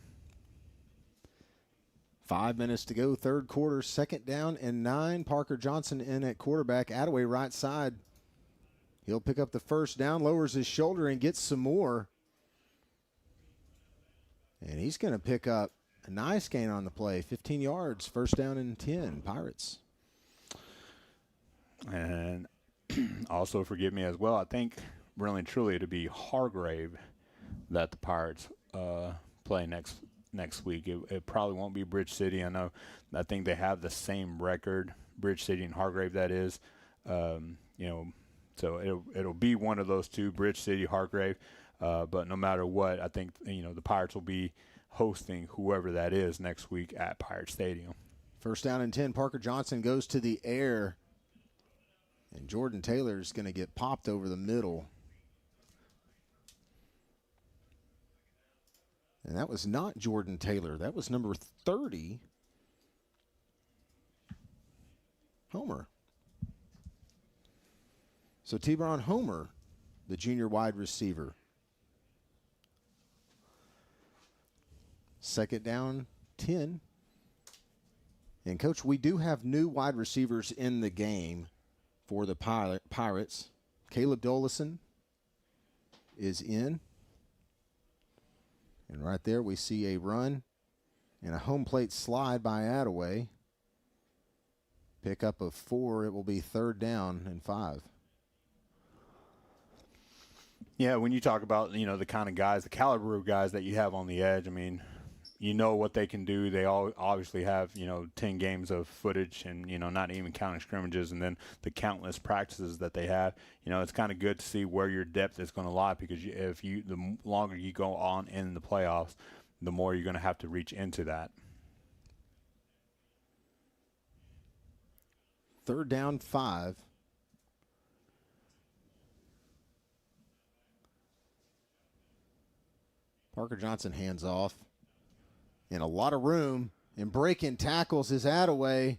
5 minutes to go, third quarter, second down and 9. Parker Johnson in at quarterback. Attaway right side. He'll pick up the first down, lowers his shoulder, and gets some more. And he's going to pick up a nice gain on the play, 15 yards, first down and 10, Pirates. And also, forgive me as well, I think really and truly it'll be Hargrave that the Pirates play next week. It probably won't be Bridge City. I think they have the same record, Bridge City and Hargrave, that is. So it'll be one of those two, Bridge City, Hargrave. But no matter what, I think, you know, the Pirates will be hosting whoever that is next week at Pirate Stadium. First down and 10. Parker Johnson goes to the air. And Jordan Taylor's going to get popped over the middle. And that was not Jordan Taylor. That was number 30, Homer. So T-Bron Homer, the junior wide receiver. Second down, 10. And, Coach, we do have new wide receivers in the game for the Pirates. Caleb Dolison is in. And right there we see a run and a home plate slide by Attaway. Pickup of 4. It will be 3rd down and 5. Yeah, when you talk about, the kind of guys, the caliber of guys that you have on the edge, I mean, you know what they can do. They all obviously have, 10 games of footage and, not even counting scrimmages, and then the countless practices that they have. It's kind of good to see where your depth is going to lie, because the longer you go on in the playoffs, the more you're going to have to reach into that. 3rd down, 5. Parker Johnson hands off. In a lot of room, and breaking tackles is Attaway.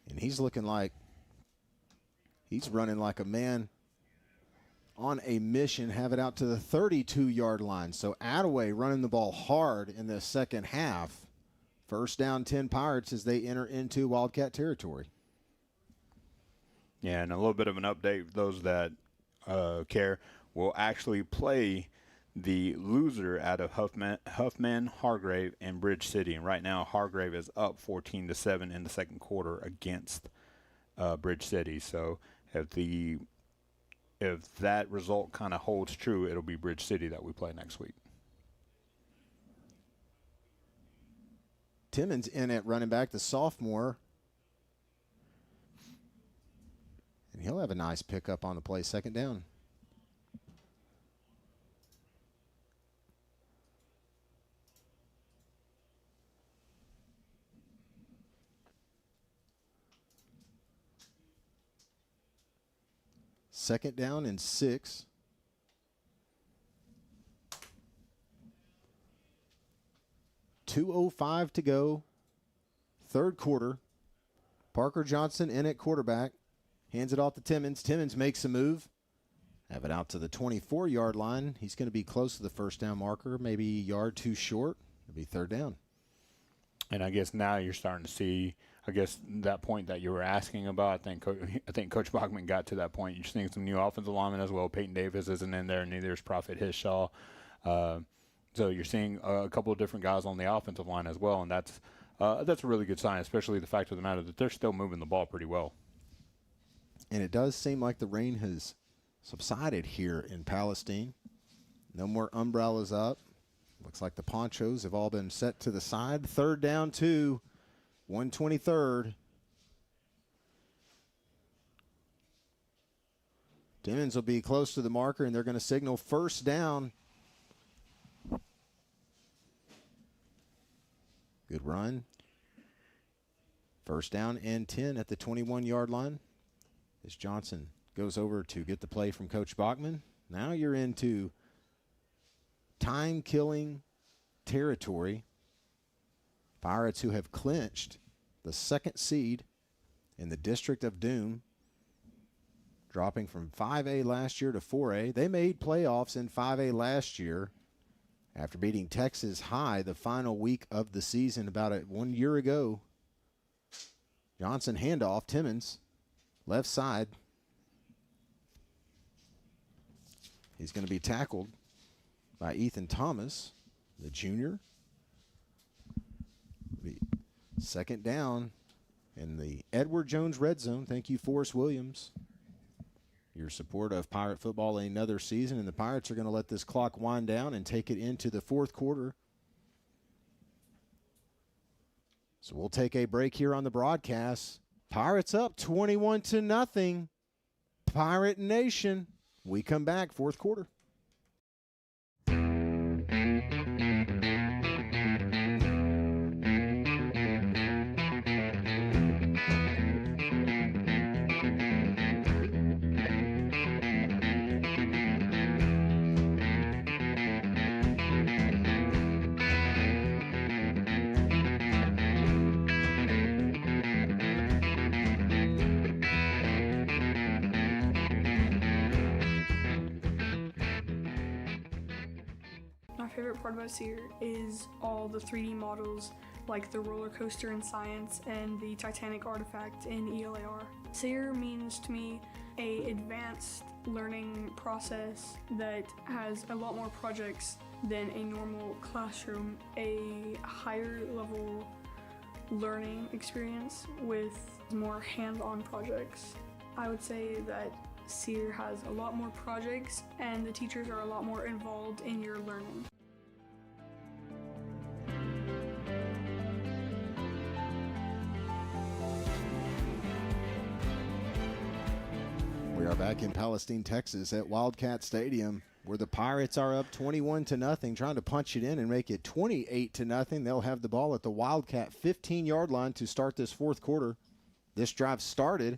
And he's looking like he's running like a man on a mission, have it out to the 32-yard line. So Attaway running the ball hard in the second half. 1st down, 10 Pirates as they enter into Wildcat territory. Yeah, and a little bit of an update, those that care will actually play the loser out of Huffman, Hargrave, and Bridge City. And right now, Hargrave is up 14-7 in the second quarter against Bridge City. So if that result kind of holds true, it'll be Bridge City that we play next week. Timmons in at running back, the sophomore. And he'll have a nice pickup on the play, 2nd down. Second down and 6. .205 to go. 3rd quarter. Parker Johnson in at quarterback. Hands it off to Timmons. Timmons makes a move. Have it out to the 24-yard line. He's going to be close to the 1st down marker, maybe a yard too short. It'll be 3rd down. And I guess now you're starting to see, that point that you were asking about. I think Coach Bachman got to that point. You're seeing some new offensive linemen as well. Peyton Davis isn't in there, neither is Prophet Hishaw. So you're seeing a couple of different guys on the offensive line as well, and that's a really good sign, especially the fact of the matter that they're still moving the ball pretty well. And it does seem like the rain has subsided here in Palestine. No more umbrellas up. Looks like the ponchos have all been set to the side. 3rd down, 2. 123rd. Timmons will be close to the marker, and they're going to signal 1st down. Good run. 1st down and 10 at the 21-yard line. As Johnson goes over to get the play from Coach Bachman. Now you're into time-killing territory. Pirates, who have clinched the 2nd seed in the District of Doom, dropping from 5A last year to 4A. They made playoffs in 5A last year after beating Texas High the final week of the season about 1 year ago. Johnson handoff, Timmons. Left side. He's going to be tackled by Ethan Thomas, the junior. 2nd down in the Edward Jones red zone. Thank you, Forrest Williams. Your support of Pirate football another season, and the Pirates are going to let this clock wind down and take it into the 4th quarter. So we'll take a break here on the broadcast. Pirates up 21-0. Pirate Nation. We come back, 4th quarter. My favorite part about SEER is all the 3D models, like the roller coaster in science and the Titanic artifact in ELAR. SEER means to me an advanced learning process that has a lot more projects than a normal classroom, a higher level learning experience with more hands-on projects. I would say that SEER has a lot more projects and the teachers are a lot more involved in your learning. We are back in Palestine, Texas at Wildcat Stadium, where the Pirates are up 21-0, trying to punch it in and make it 28-0. They'll have the ball at the Wildcat 15-yard line to start this fourth quarter. This drive started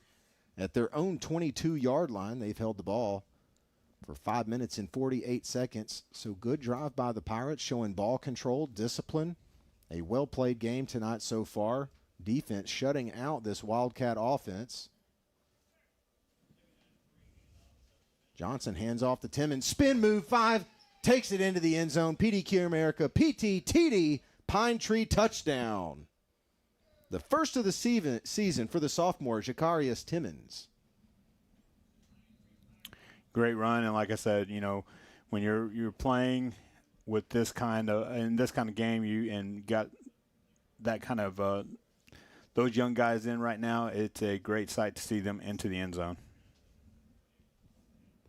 at their own 22-yard line. They've held the ball for 5 minutes and 48 seconds. So good drive by the Pirates, showing ball control, discipline. A well-played game tonight so far. Defense shutting out this Wildcat offense. Johnson hands off to Timmons. Spin move 5. Takes it into the end zone. PDQ America. PTTD. Pine Tree touchdown. The first of the season for the sophomore, Jacarius Timmons. Great run, and like I said, you know, when you're playing with this kind of game, you got that kind of those young guys in right now. It's a great sight to see them into the end zone.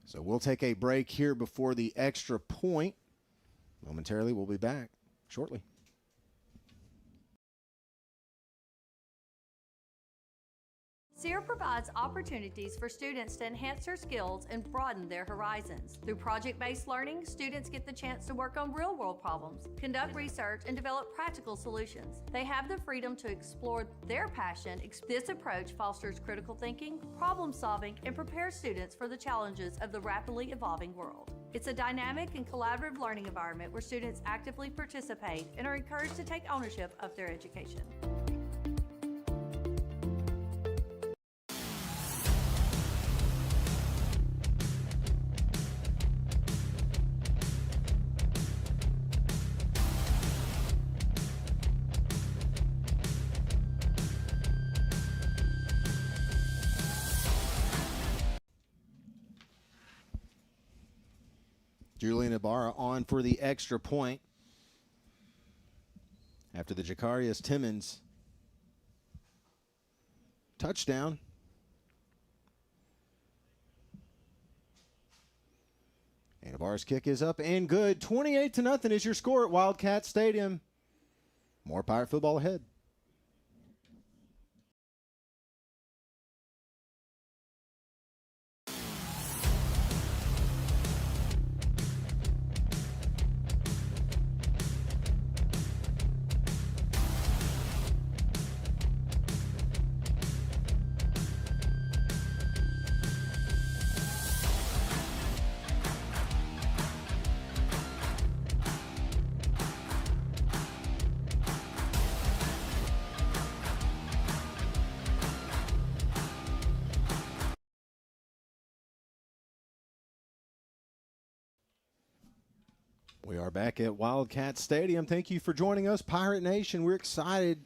So we'll take a break here before the extra point. Momentarily, we'll be back shortly. SEER provides opportunities for students to enhance their skills and broaden their horizons. Through project-based learning, students get the chance to work on real-world problems, conduct research, and develop practical solutions. They have the freedom to explore their passion. This approach fosters critical thinking, problem-solving, and prepares students for the challenges of the rapidly evolving world. It's a dynamic and collaborative learning environment where students actively participate and are encouraged to take ownership of their education. Julian Ibarra on for the extra point after the Jacarius Timmons touchdown. And Ibarra's kick is up and good. 28-0 is your score at Wildcat Stadium. More Pirate football ahead. We are back at Wildcat Stadium. Thank you for joining us, Pirate Nation. We're excited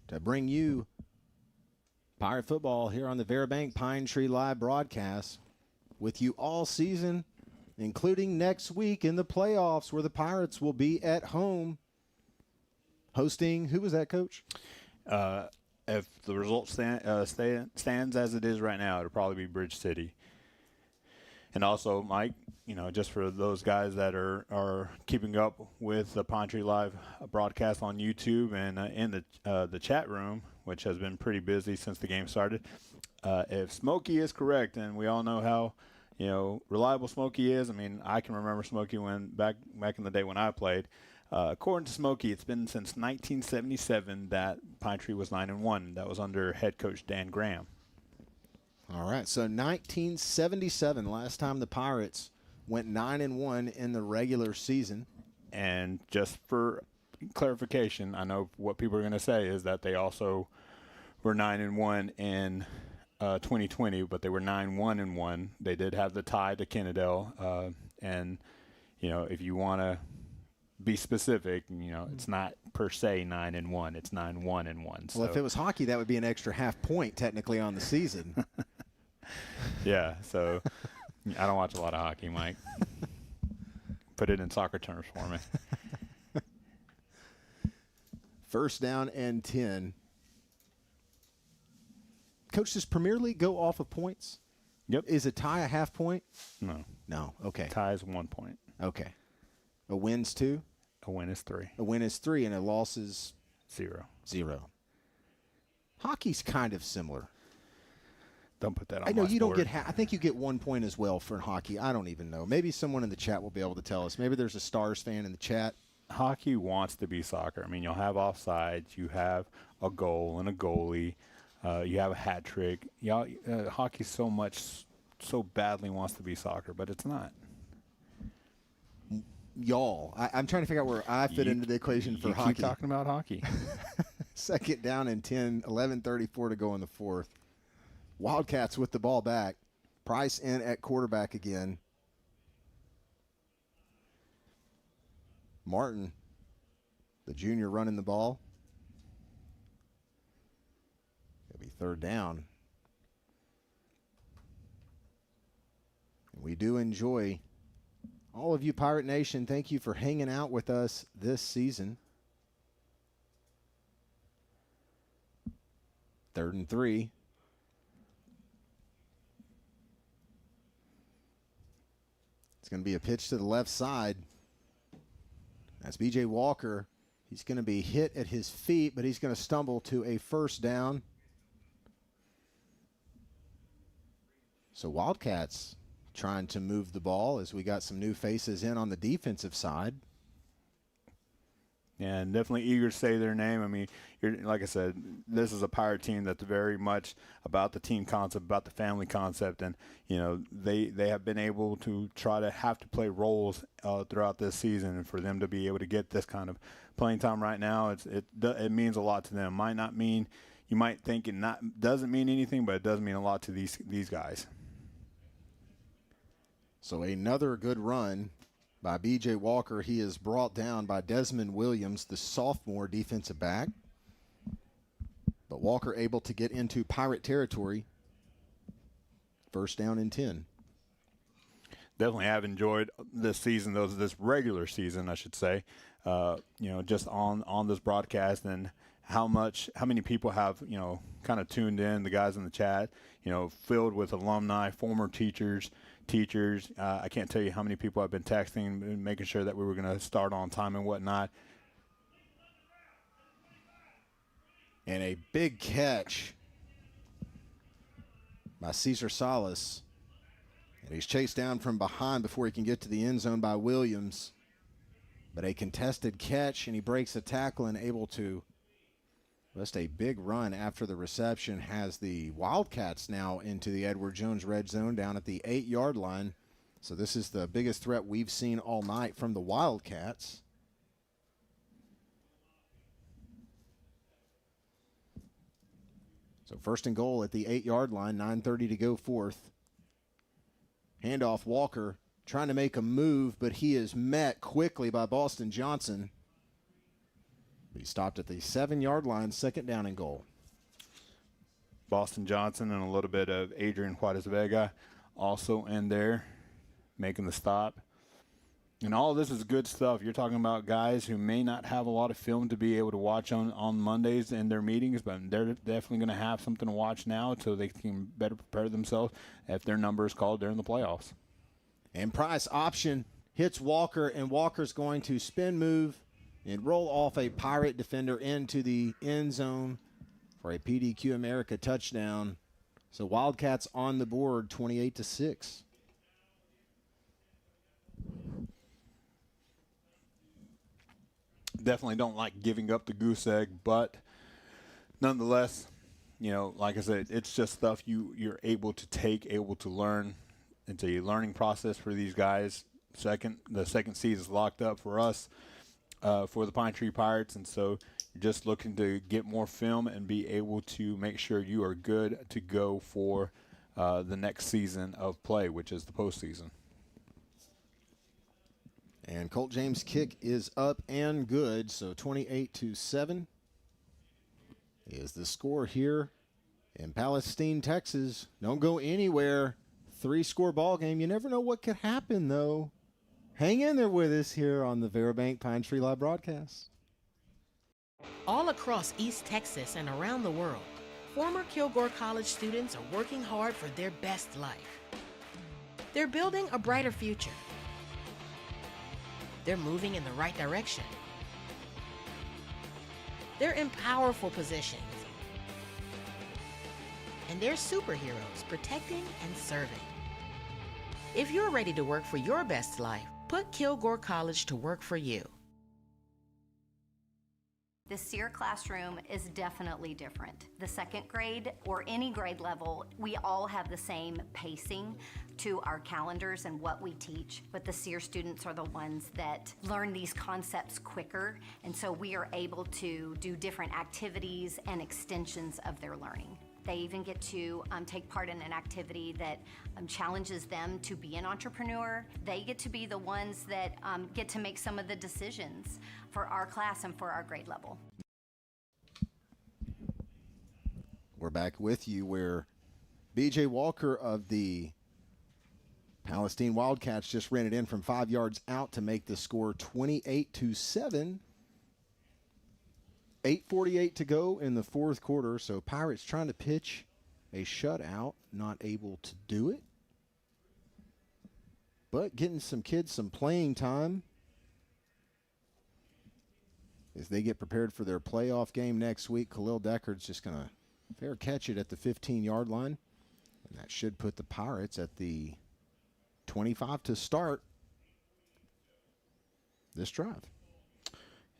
to bring you Pirate football here on the Verabank Pine Tree Live broadcast with you all season, including next week in the playoffs where the Pirates will be at home hosting, who was that, Coach? If the result stands as it is right now, it'll probably be Bridge City. And also, Mike, you know, just for those guys that are keeping up with the Pine Tree Live broadcast on YouTube and in the chat room, which has been pretty busy since the game started, if Smokey is correct, and we all know how, you know, reliable Smokey is. I mean, I can remember Smokey when back in the day when I played. According to Smokey, it's been since 1977 that Pine Tree was 9-1. That was under head coach Dan Graham. All right, so 1977, last time the Pirates went 9-1 in the regular season. And just for clarification, I know what people are going to say is that they also were 9-1 in 2020, but they were 9-1-1. They did have the tie to Kennedale, and you know, if you want to be specific. It's not per se 9-1. It's 9-1-1. Well, if it was hockey, that would be an extra half point technically on the season. Yeah. So I don't watch a lot of hockey, Mike. Put it in soccer terms for me. First down and 10. Coach, does Premier League go off of points? Yep. Is a tie a half point? No. No. Okay. Tie is 1 point. Okay. A win's 2? A win is 3. A win is 3, and a loss is 0. 0. Hockey's kind of similar. Don't put that on I know my you sport. don't get I think you get 1 point as well for hockey. I don't even know. Maybe someone in the chat will be able to tell us. Maybe there's a Stars fan in the chat. Hockey wants to be soccer. I mean, you'll have offsides. You have a goal and a goalie. You have a hat trick. Hockey so badly wants to be soccer, but it's not. Y'all. I'm trying to figure out where I fit into the equation for hockey. Keep talking about hockey. Second down and 10, 11:34 to go in the fourth. Wildcats with the ball back. Price in at quarterback again. Martin, the junior, running the ball. It'll be third down. And we do enjoy all of you, Pirate Nation. Thank you for hanging out with us this season. 3rd and 3. It's going to be a pitch to the left side. That's B.J. Walker. He's going to be hit at his feet, but he's going to stumble to a first down. So Wildcats trying to move the ball as we got some new faces in on the defensive side. Yeah, and definitely eager to say their name. I mean, like I said, this is a Pirate team that's very much about the team concept, about the family concept, and they have been able to try to have to play roles throughout this season, and for them to be able to get this kind of playing time right now, it means a lot to them. Might not mean, you might think it doesn't mean anything, but it does mean a lot to these guys. So another good run by B.J. Walker. He is brought down by Desmond Williams, the sophomore defensive back. But Walker able to get into Pirate territory. First down and 10. Definitely have enjoyed this season, this regular season, I should say. Just on this broadcast, and how many people have, kind of tuned in, the guys in the chat, filled with alumni, former teachers. I can't tell you how many people have been texting and making sure that we were going to start on time and whatnot. And a big catch by Cesar Salas. And he's chased down from behind before he can get to the end zone by Williams. But a contested catch, and he breaks a tackle and able to just a big run after the reception has the Wildcats now into the Edward Jones red zone down at the 8-yard line. So this is the biggest threat we've seen all night from the Wildcats. So first and goal at the 8-yard line, 9:30 to go fourth. Handoff Walker trying to make a move, but he is met quickly by Boston Johnson. He stopped at the 7-yard line, second down and goal. Boston Johnson and a little bit of Adrian Juarez Vega also in there, making the stop. And all this is good stuff. You're talking about guys who may not have a lot of film to be able to watch on Mondays in their meetings, but they're definitely going to have something to watch now so they can better prepare themselves if their number is called during the playoffs. And Price option hits Walker, and Walker's going to spin move and roll off a Pirate defender into the end zone for a PDQ America touchdown. So Wildcats on the board, 28-6. Definitely don't like giving up the goose egg, but nonetheless, like I said, it's just stuff you're able to take, able to learn. It's a learning process for these guys. The second season is locked up for us. For the Pine Tree Pirates, and so you're just looking to get more film and be able to make sure you are good to go for the next season of play, which is the postseason. And Colt James' kick is up and good, so 28-7 is the score here in Palestine, Texas. Don't go anywhere. 3-score ball game. You never know what could happen, though. Hang in there with us here on the Verabank Pine Tree Live broadcast. All across East Texas and around the world, former Kilgore College students are working hard for their best life. They're building a brighter future. They're moving in the right direction. They're in powerful positions. And they're superheroes protecting and serving. If you're ready to work for your best life, put Kilgore College to work for you. The SEER classroom is definitely different. The second grade or any grade level, we all have the same pacing to our calendars and what we teach, but the SEER students are the ones that learn these concepts quicker, and so we are able to do different activities and extensions of their learning. They even get to take part in an activity that challenges them to be an entrepreneur. They get to be the ones that get to make some of the decisions for our class and for our grade level. We're back with you where B.J. Walker of the Palestine Wildcats just ran it in from 5 yards out to make the score 28-7. 8:48 to go in the fourth quarter, so Pirates trying to pitch a shutout, not able to do it. But getting some kids some playing time as they get prepared for their playoff game next week. Khalil Deckard's just going to fair catch it at the 15-yard line, and that should put the Pirates at the 25 to start this drive.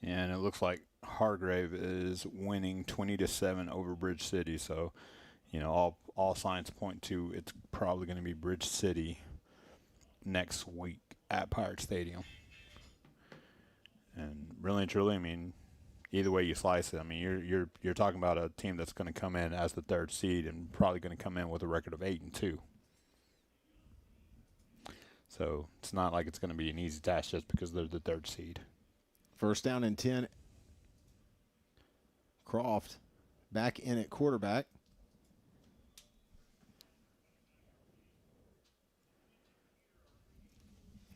And it looks like Hargrave is winning 20-7 over Bridge City. So, you know, all signs point to it's probably going to be Bridge City next week at Pirate Stadium. And really and truly, I mean, either way you slice it, I mean, you're talking about a team that's going to come in as the 3rd seed and probably going to come in with a record of 8-2. So it's not like it's going to be an easy task just because they're the 3rd seed. First down and 10. Croft back in at quarterback.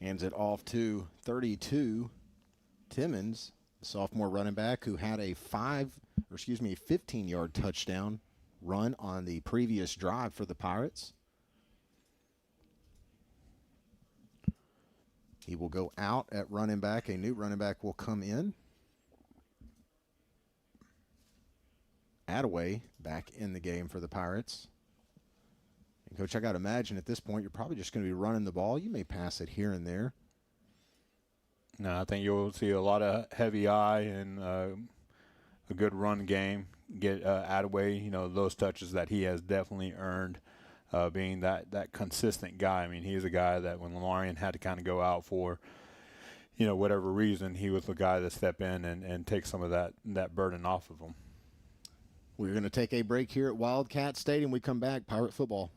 Hands it off to 32. Timmons, the sophomore running back who had a 15-yard touchdown run on the previous drive for the Pirates. He will go out at running back. A new running back will come in. Attaway back in the game for the Pirates. And Coach, I got to imagine at this point you're probably just going to be running the ball. You may pass it here and there. No, I think you'll see a lot of heavy eye and a good run game. Get Attaway, you know, those touches that he has definitely earned, being that consistent guy. I mean, he's a guy that when Lamarian had to kind of go out for, you know, whatever reason, he was the guy that step in and take some of that burden off of him. We're going to take a break here at Wildcat Stadium. We come back, Pirate football.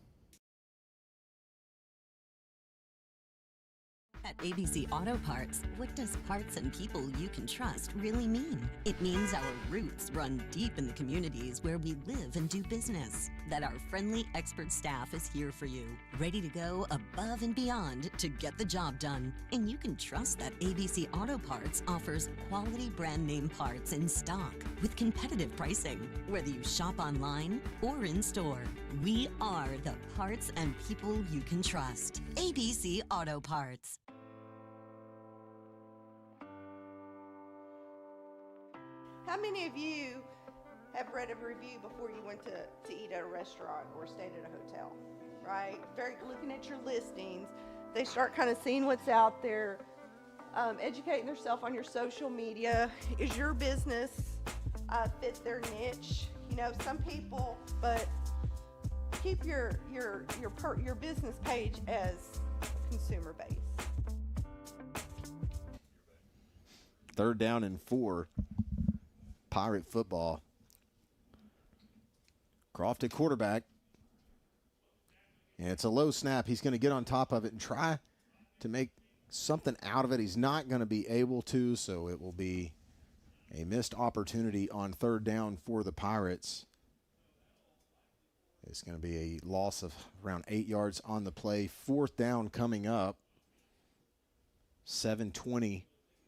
At ABC Auto Parts, what does parts and people you can trust really mean? It means our roots run deep in the communities where we live and do business. That our friendly expert staff is here for you, ready to go above and beyond to get the job done. And you can trust that ABC Auto Parts offers quality brand name parts in stock with competitive pricing, whether you shop online or in store. We are the parts and people you can trust. ABC Auto Parts. How many of you have read a review before you went to eat at a restaurant or stayed at a hotel, right? Looking at your listings, they start kind of seeing what's out there, educating themselves on your social media. Is your business fit their niche? You know, some people, but keep your business page as consumer based. 3rd down and 4. Pirate football. Croft at quarterback. And it's a low snap. He's going to get on top of it and try to make something out of it. He's not going to be able to, so it will be a missed opportunity on third down for the Pirates. It's going to be a loss of around 8 yards on the play. Fourth down coming up. 7:20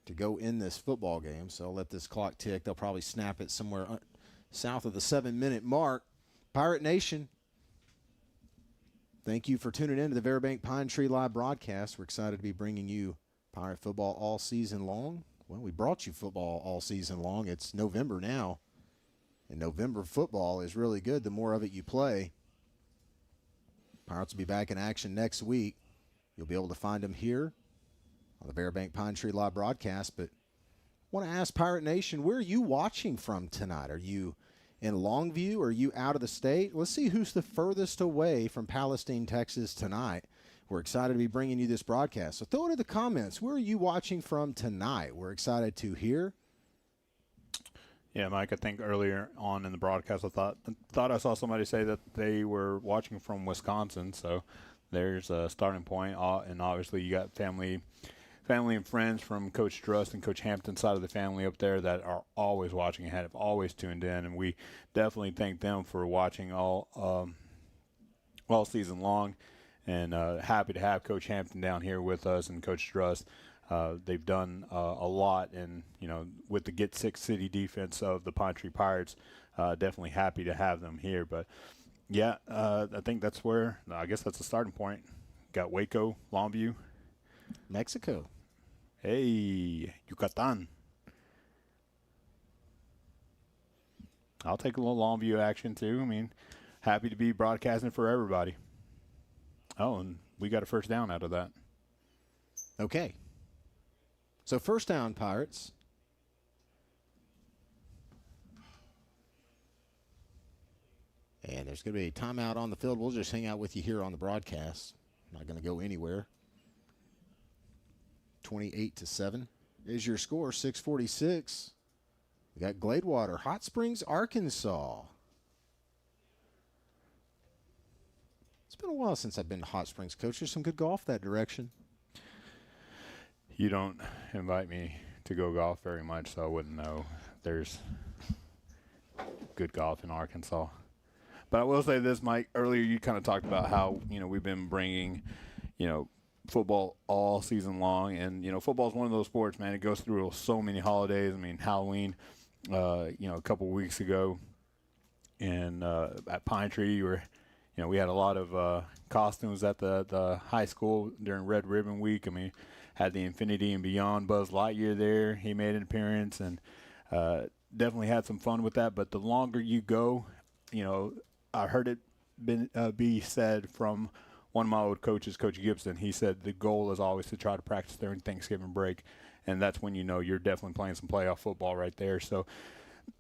to go in this football game, so I'll let this clock tick. They'll probably snap it somewhere south of the 7-minute mark. Pirate Nation, thank you for tuning in to the Veribank Pine Tree Live broadcast. We're excited to be bringing you Pirate football all season long. Well, we brought you football all season long. It's November now, and November football is really good the more of it you play. Pirates will be back in action next week. You'll be able to find them here on the Veribank Pine Tree Live broadcast. But I want to ask Pirate Nation, where are you watching from tonight? Are you in Longview? Are you out of the state? Let's see who's the furthest away from Palestine, Texas tonight. We're excited to be bringing you this broadcast. So throw it in the comments. Where are you watching from tonight? We're excited to hear. Yeah, Mike, I think earlier on in the broadcast I thought I saw somebody say that they were watching from Wisconsin. So there's a starting point. And obviously you got family and friends from Coach Drust and Coach Hampton's side of the family up there that are always watching ahead, have always tuned in, and we definitely thank them for watching all season long. And happy to have Coach Hampton down here with us and Coach Drust. They've done a lot, and with the Get Six City defense of the Pine Tree Pirates, definitely happy to have them here. But yeah, I think that's where I guess that's the starting point. Got Waco, Longview, Mexico. Hey, Yucatan. I'll take a little Longview action too. I mean, happy to be broadcasting for everybody. Oh, and we got a first down out of that. Okay. So first down, Pirates. And there's going to be a timeout on the field. We'll just hang out with you here on the broadcast. Not going to go anywhere. 28-7 is your score. 6:46. We got Gladewater, Hot Springs, Arkansas. It's been a while since I've been to Hot Springs, Coach. There's some good golf that direction. You don't invite me to go golf very much, so I wouldn't know there's good golf in Arkansas. But I will say this, Mike. Earlier you kind of talked about how, we've been bringing, football all season long. And, football is one of those sports, man. It goes through so many holidays. I mean, Halloween, a couple weeks ago and at Pine Tree we had a lot of costumes at the high school during Red Ribbon Week. I mean, had the Infinity and Beyond Buzz Lightyear there. He made an appearance and definitely had some fun with that. But the longer you go, I heard it be said from one of my old coaches, Coach Gibson. He said the goal is always to try to practice during Thanksgiving break, and that's when you're definitely playing some playoff football right there. So,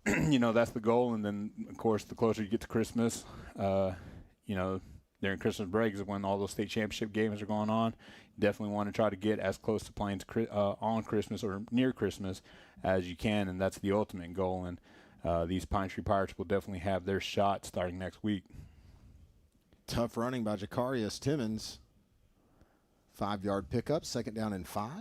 that's the goal. And then, of course, the closer you get to Christmas, during Christmas break is when all those state championship games are going on. Definitely want to try to get as close to playing on Christmas or near Christmas as you can, and that's the ultimate goal. And these Pine Tree Pirates will definitely have their shot starting next week. Tough running by Jacarius Timmons. 5-yard pickup, second down and 5.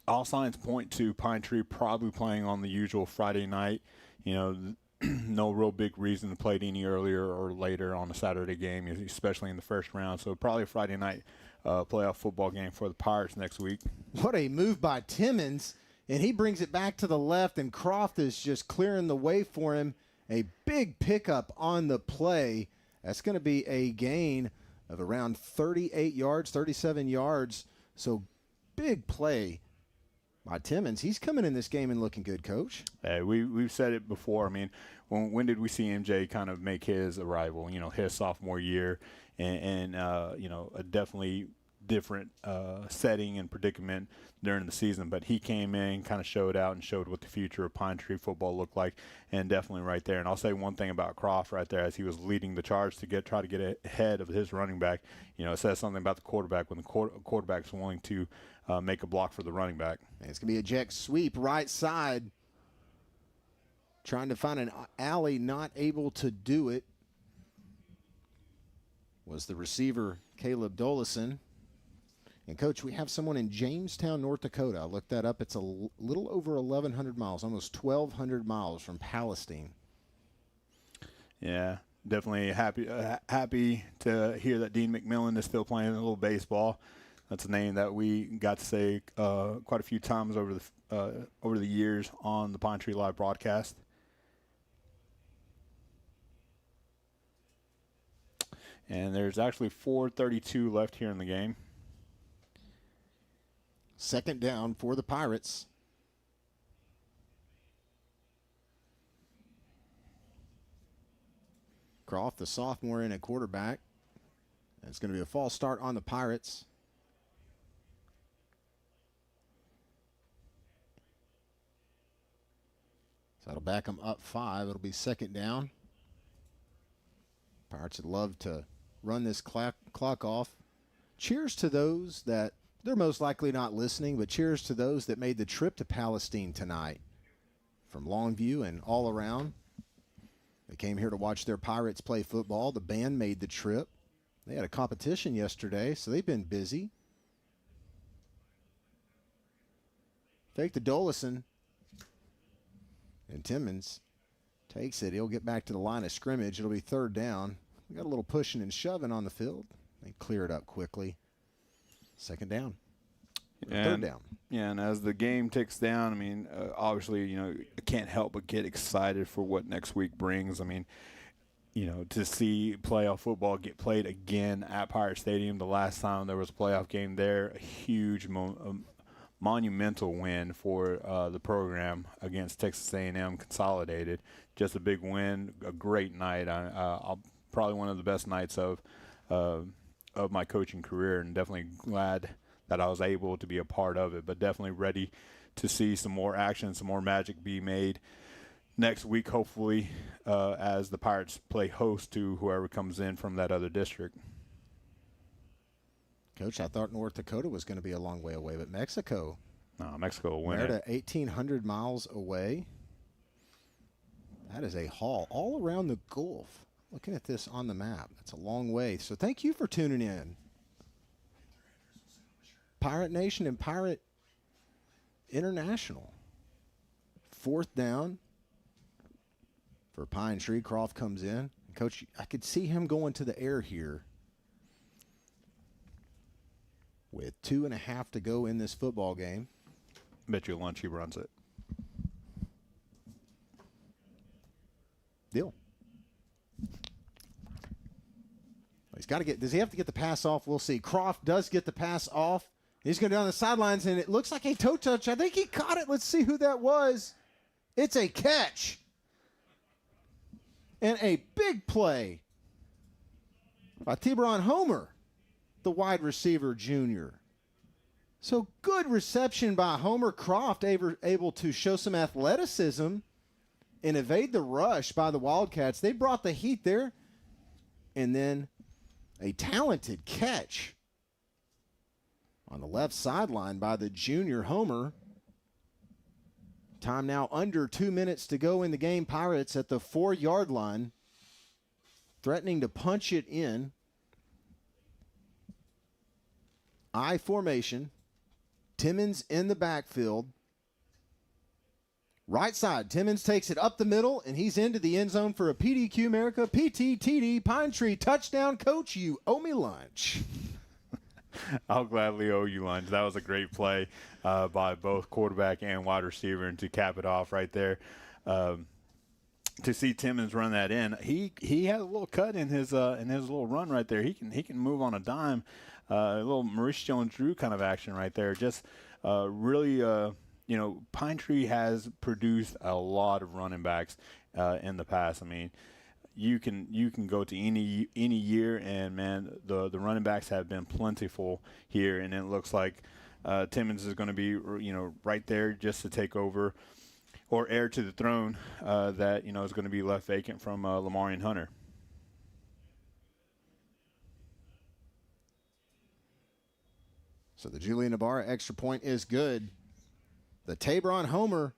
All signs point to Pine Tree probably playing on the usual Friday night. No real big reason to play it any earlier or later on a Saturday game, especially in the first round. So probably a Friday night playoff football game for the Pirates next week. What a move by Timmons, and he brings it back to the left, and Croft is just clearing the way for him. A big pickup on the play. That's going to be a gain of around 38 yards, 37 yards. So big play by Timmons. He's coming in this game and looking good, Coach. Hey, we've said it before. I mean, when did we see MJ kind of make his arrival? His sophomore year, and a definitely different setting and predicament during the season. But he came in, kind of showed out and showed what the future of Pine Tree football looked like, and definitely right there. And I'll say one thing about Croft right there, as he was leading the charge to try to get ahead of his running back. It says something about the quarterback when the quarterback's willing to make a block for the running back. And it's going to be a jet sweep right side. Trying to find an alley, not able to do it. was the receiver, Caleb Dolison. And, Coach, we have someone in Jamestown, North Dakota. I looked that up. It's a little over 1,100 miles, almost 1,200 miles from Palestine. Yeah, definitely happy to hear that Dean McMillan is still playing a little baseball. That's a name that we got to say quite a few times over the years on the Pine Tree Live broadcast. And there's actually 4:32 left here in the game. Second down for the Pirates. Croft, the sophomore, in at quarterback. It's going to be a false start on the Pirates. So that'll back them up 5. It'll be second down. Pirates would love to run this clock off. Cheers to those that, they're most likely not listening, but cheers to those that made the trip to Palestine tonight from Longview and all around. They came here to watch their Pirates play football. The band made the trip. They had a competition yesterday, so they've been busy. Fake the Dolison. And Timmons takes it. He'll get back to the line of scrimmage. It'll be third down. We got a little pushing and shoving on the field. They clear it up quickly. Second down. Third down. Yeah, and as the game ticks down, I mean, obviously, I can't help but get excited for what next week brings. I mean, to see playoff football get played again at Pirate Stadium. The last time there was a playoff game there, a huge monumental win for the program against Texas A&M Consolidated. Just a big win, a great night. Probably one of the best nights of my coaching career, and definitely glad that I was able to be a part of it, but definitely ready to see some more action, some more magic be made next week, hopefully, as the Pirates play host to whoever comes in from that other district. Coach, I thought North Dakota was going to be a long way away, but Mexico. No, Mexico will win. They're at 1,800 miles away. That is a haul all around the Gulf. Looking at this on the map, that's a long way. So thank you for tuning in. Pirate Nation and Pirate International. Fourth down for Pine Tree. Croft comes in. Coach, I could see him going to the air here with 2.5 to go in this football game. Bet you lunch he runs it. Deal. He's got to get. Does he have to get the pass off? We'll see. Croft does get the pass off. He's going down the sidelines, and it looks like a toe touch. I think he caught it. Let's see who that was. It's a catch. And a big play by Tebron Homer, the wide receiver junior. So good reception by Homer. Croft able to show some athleticism and evade the rush by the Wildcats. They brought the heat there. And then a talented catch on the left sideline by the junior Homer. Time now under 2 minutes to go in the game. Pirates at the 4-yard line, threatening to punch it in. I formation. Timmons in the backfield. Right side, Timmons takes it up the middle, and he's into the end zone for a PDQ America PTTD Pine Tree touchdown. Coach, you owe me lunch. I'll gladly owe you lunch. That was a great play by both quarterback and wide receiver, and to cap it off right there, to see Timmons run that in, he has a little cut in his little run right there. He can move on a dime, a little Maurice Jones-Drew kind of action right there. Just really. Pine Tree has produced a lot of running backs in the past. I mean, you can go to any year, and man, the running backs have been plentiful here, and it looks like Timmons is going to be right there just to take over or heir to the throne that is going to be left vacant from Lamarian Hunter. So the Julian Navarra extra point is good. The Tabron Homer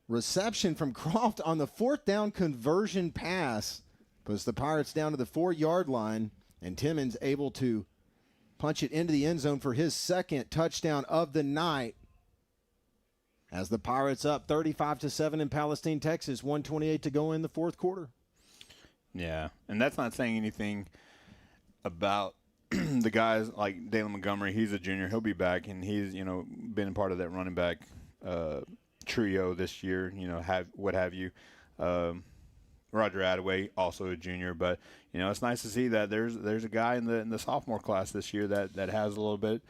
reception from Croft on the 4th down conversion pass puts the Pirates down to the 4-yard line. And Timmons able to punch it into the end zone for his second touchdown of the night. As the Pirates up 35-7 in Palestine, Texas, 1:28 to go in the fourth quarter. Yeah, and that's not saying anything about the guys like Dalen Montgomery. He's a junior. He'll be back, and he's, been a part of that running back trio this year, what have you. Roger Attaway, also a junior, but it's nice to see that there's a guy in the sophomore class this year that has a little bit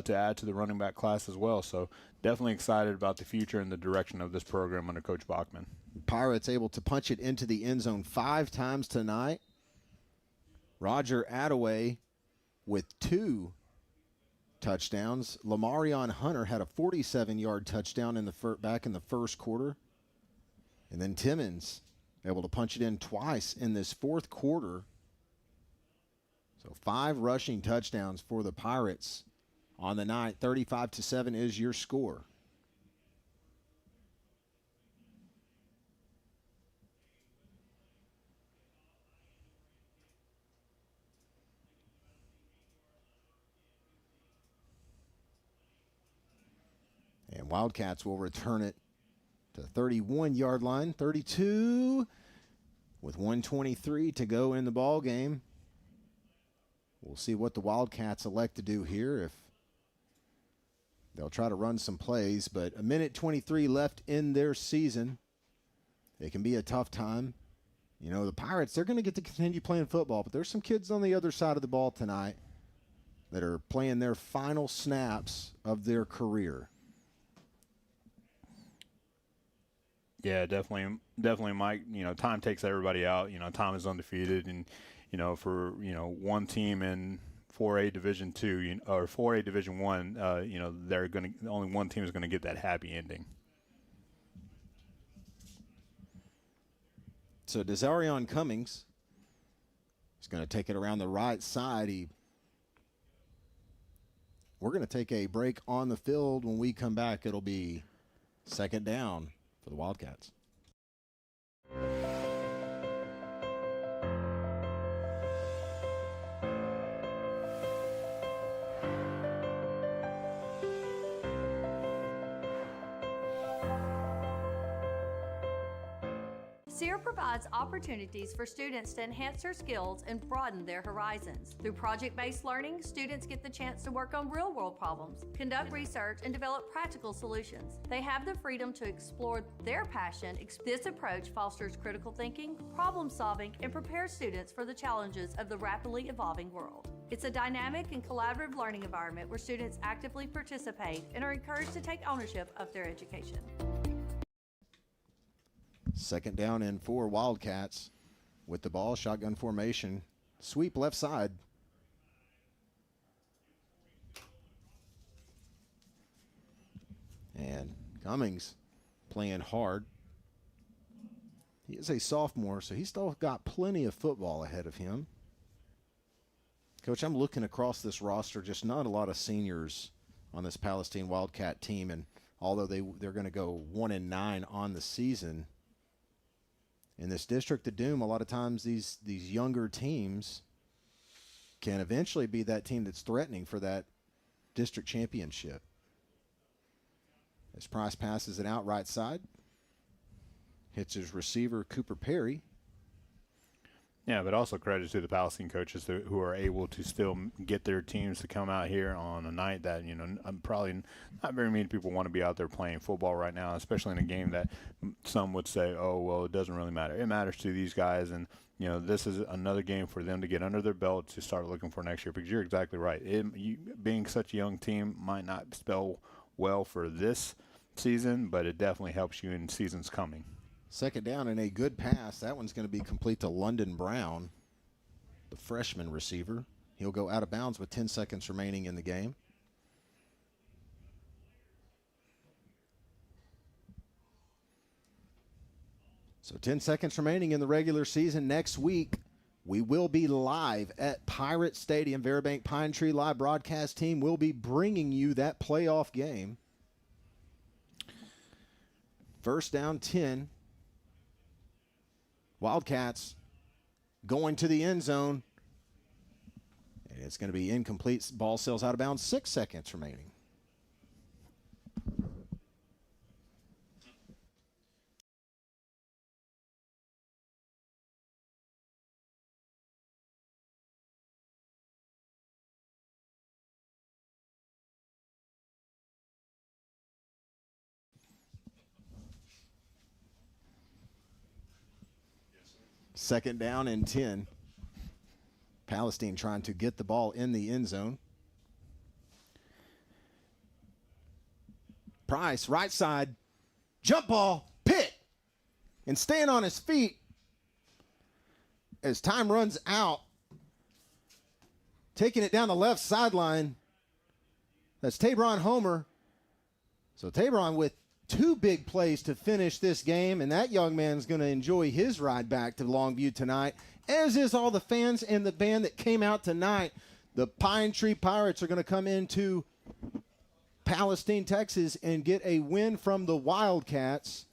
to add to the running back class as well. So definitely excited about the future and the direction of this program under Coach Bachman. Pirates able to punch it into the end zone 5 times tonight. Roger Attaway with 2 touchdowns. Lamarion Hunter had a 47-yard touchdown back in the first quarter. And then Timmons able to punch it in twice in this fourth quarter. So 5 rushing touchdowns for the Pirates on the night. 35-7 is your score. And Wildcats will return it to the 31-yard line, 32 with 1:23 to go in the ball game. We'll see what the Wildcats elect to do here. If they'll try to run some plays, but 1:23 left in their season. It can be a tough time. The Pirates, they're going to get to continue playing football, but there's some kids on the other side of the ball tonight that are playing their final snaps of their career. Yeah, definitely, Mike. Time takes everybody out. Tom is undefeated, and for one team in 4A Division II or 4A Division I, they're only one team is going to get that happy ending. So Desarion Cummings is going to take it around the right side. We're going to take a break on the field. When we come back, it'll be second down for the Wildcats. SEER provides opportunities for students to enhance their skills and broaden their horizons. Through project-based learning, students get the chance to work on real-world problems, conduct research, and develop practical solutions. They have the freedom to explore their passion. This approach fosters critical thinking, problem-solving, and prepares students for the challenges of the rapidly evolving world. It's a dynamic and collaborative learning environment where students actively participate and are encouraged to take ownership of their education. Second down and 4 Wildcats with the ball, shotgun formation, sweep left side. And Cummings playing hard. He is a sophomore, so he's still got plenty of football ahead of him. Coach, I'm looking across this roster, just not a lot of seniors on this Palestine Wildcat team, and although they're going to go 1-9 on the season, in this District of Doom, a lot of times these younger teams can eventually be that team that's threatening for that district championship. As Price passes it out right side, hits his receiver, Cooper Perry. Yeah, but also credit to the Palestine coaches who are able to still get their teams to come out here on a night that, probably not very many people want to be out there playing football right now, especially in a game that some would say, oh, well, it doesn't really matter. It matters to these guys, and, this is another game for them to get under their belt to start looking for next year, because you're exactly right. Being such a young team might not spell well for this season, but it definitely helps you in seasons coming. Second down and a good pass. That one's going to be complete to London Brown, the freshman receiver. He'll go out of bounds with 10 seconds remaining in the game. So 10 seconds remaining in the regular season. Next week, we will be live at Pirate Stadium. Verabank Pine Tree Live broadcast team will be bringing you that playoff game. First down 10. Wildcats going to the end zone. it's going to be incomplete. Ball sails out of bounds. 6 seconds remaining. Second down and 10. Palestine trying to get the ball in the end zone. Price, right side, jump ball, pick, and staying on his feet as time runs out. Taking it down the left sideline. That's Tabron Homer. So Tabron with 2 big plays to finish this game, and that young man's going to enjoy his ride back to Longview tonight, as is all the fans and the band that came out tonight. The Pine Tree Pirates are going to come into Palestine, Texas, and get a win from the Wildcats.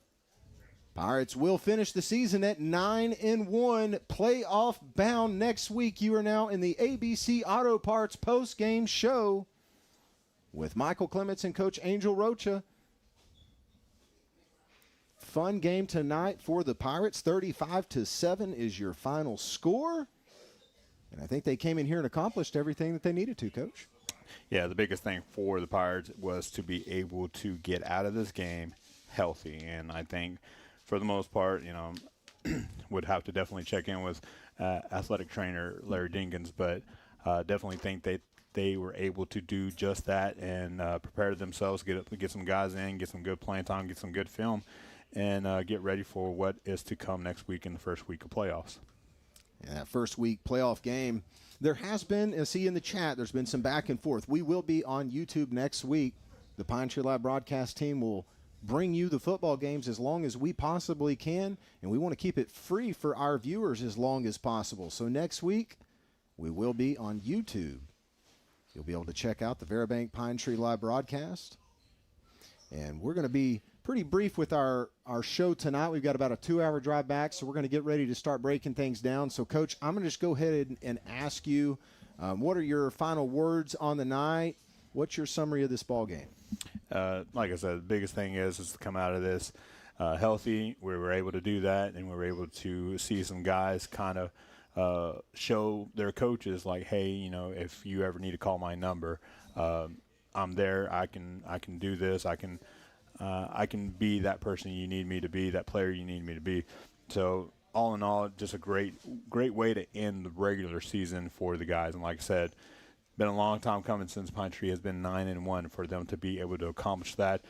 Pirates will finish the season at 9-1, playoff bound next week. You are now in the ABC Auto Parts post-game show with Michael Clements and Coach Angel Rocha. Fun game tonight for the Pirates. 35-7 is your final score. And I think they came in here and accomplished everything that they needed to, Coach. Yeah, the biggest thing for the Pirates was to be able to get out of this game healthy. And I think for the most part, would have to definitely check in with athletic trainer Larry Dinkins, but definitely think they were able to do just that and prepare themselves, get some guys in, get some good playing time, get some good film, and get ready for what is to come next week in the first week of playoffs. Yeah, that first week playoff game, there has been, I see in the chat, there's been some back and forth. We will be on YouTube next week. The Pine Tree Live broadcast team will bring you the football games as long as we possibly can, and we want to keep it free for our viewers as long as possible. So next week, we will be on YouTube. You'll be able to check out the Verabank Pine Tree Live broadcast. And we're going to be pretty brief with our show tonight. We've got about a 2-hour drive back, so we're going to get ready to start breaking things down. So, Coach, I'm going to just go ahead and ask you, what are your final words on the night? What's your summary of this ball game? Like I said, the biggest thing is to come out of this healthy. We were able to do that, and we were able to see some guys kind of show their coaches, like, hey, if you ever need to call my number, I'm there. I can do this. I can be that person you need me to be, that player you need me to be. So all in all, just a great way to end the regular season for the guys. And like I said, been a long time coming since Pine Tree has been 9-1 for them to be able to accomplish that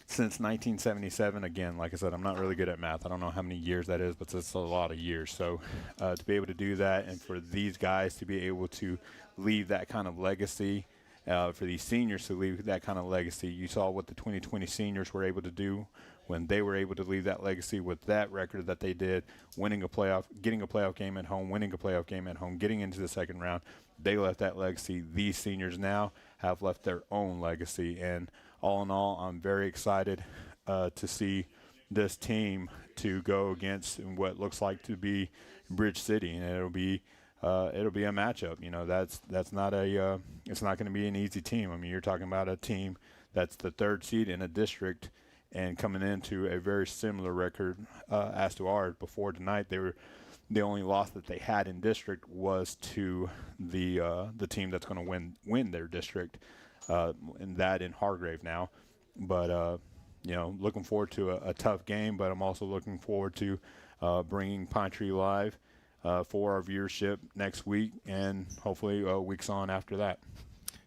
since 1977. Again, like I said, I'm not really good at math. I don't know how many years that is, but it's a lot of years. So to be able to do that and for these guys to be able to leave that kind of legacy, for these seniors to leave that kind of legacy. You saw what the 2020 seniors were able to do when they were able to leave that legacy with that record that they did, getting a playoff game at home, winning a playoff game at home, getting into the second round. They left that legacy. These seniors now have left their own legacy. And all in all, I'm very excited to see this team to go against what looks like to be Bridge City, and it'll be a matchup. That's not it's not going to be an easy team. I mean, you're talking about a team that's the 3rd seed in a district and coming into a very similar record as to ours. Before tonight, the only loss that they had in district was to the team that's going to win their district, and that in Hargrave now. But looking forward to a tough game. But I'm also looking forward to bringing Pine Tree Live for our viewership next week, and hopefully weeks on after that.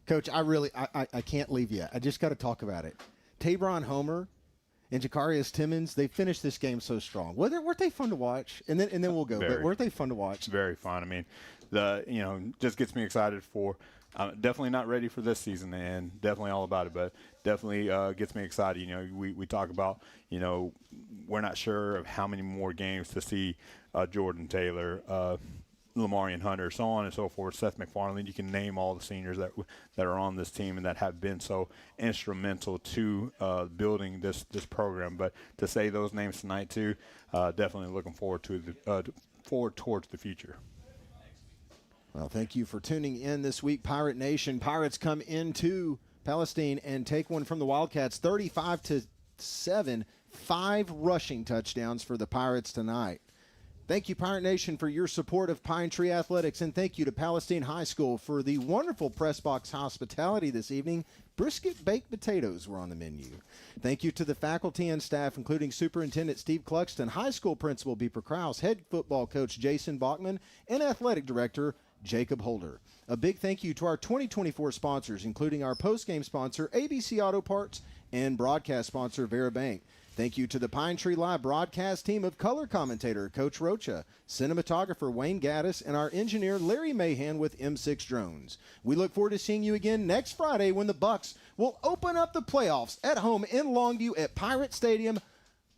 Coach, I can't leave yet. I just got to talk about it. Tabron Homer and Jacarius Timmons, they finished this game so strong. Weren't they fun to watch? And then we'll go. But weren't they fun to watch? Very fun. I mean, just gets me excited for. Definitely not ready for this season, and definitely all about it. But definitely gets me excited. We talk about we're not sure of how many more games to see Jordan Taylor, Lamarian Hunter, so on and so forth, Seth McFarland. You can name all the seniors that are on this team and that have been so instrumental to building this program. But to say those names tonight too, definitely looking forward to towards the future. Well, thank you for tuning in this week, Pirate Nation. Pirates come into Palestine and take one from the Wildcats, 35-7, 5 rushing touchdowns for the Pirates tonight. Thank you, Pirate Nation, for your support of Pine Tree Athletics, and thank you to Palestine High School for the wonderful press box hospitality this evening. Brisket baked potatoes were on the menu. Thank you to the faculty and staff, including Superintendent Steve Cluxton, High School Principal Beeper Krause, Head Football Coach Jason Bachman, and Athletic Director Jacob Holder. A big thank you to our 2024 sponsors, including our post-game sponsor, ABC Auto Parts, and broadcast sponsor, Vera Bank. Thank you to the Pine Tree Live broadcast team of color commentator Coach Rocha, cinematographer Wayne Gaddis, and our engineer Larry Mahan with M6 Drones. We look forward to seeing you again next Friday when the Bucks will open up the playoffs at home in Longview at Pirate Stadium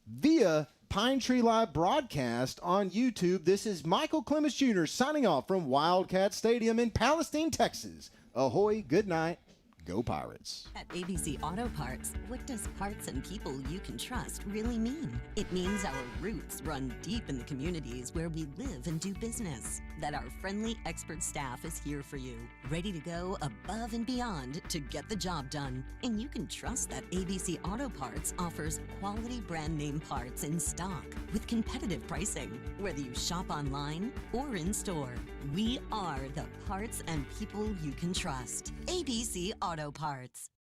via Pine Tree Live broadcast on YouTube. This is Michael Clemens Jr. signing off from Wildcat Stadium in Palestine, Texas. Ahoy, good night. Go Pirates. At ABC Auto Parts, what does parts and people you can trust really mean? It means our roots run deep in the communities where we live and do business. That our friendly expert staff is here for you, ready to go above and beyond to get the job done. And you can trust that ABC Auto Parts offers quality brand name parts in stock with competitive pricing, whether you shop online or in store. We are the parts and people you can trust. ABC Auto Parts.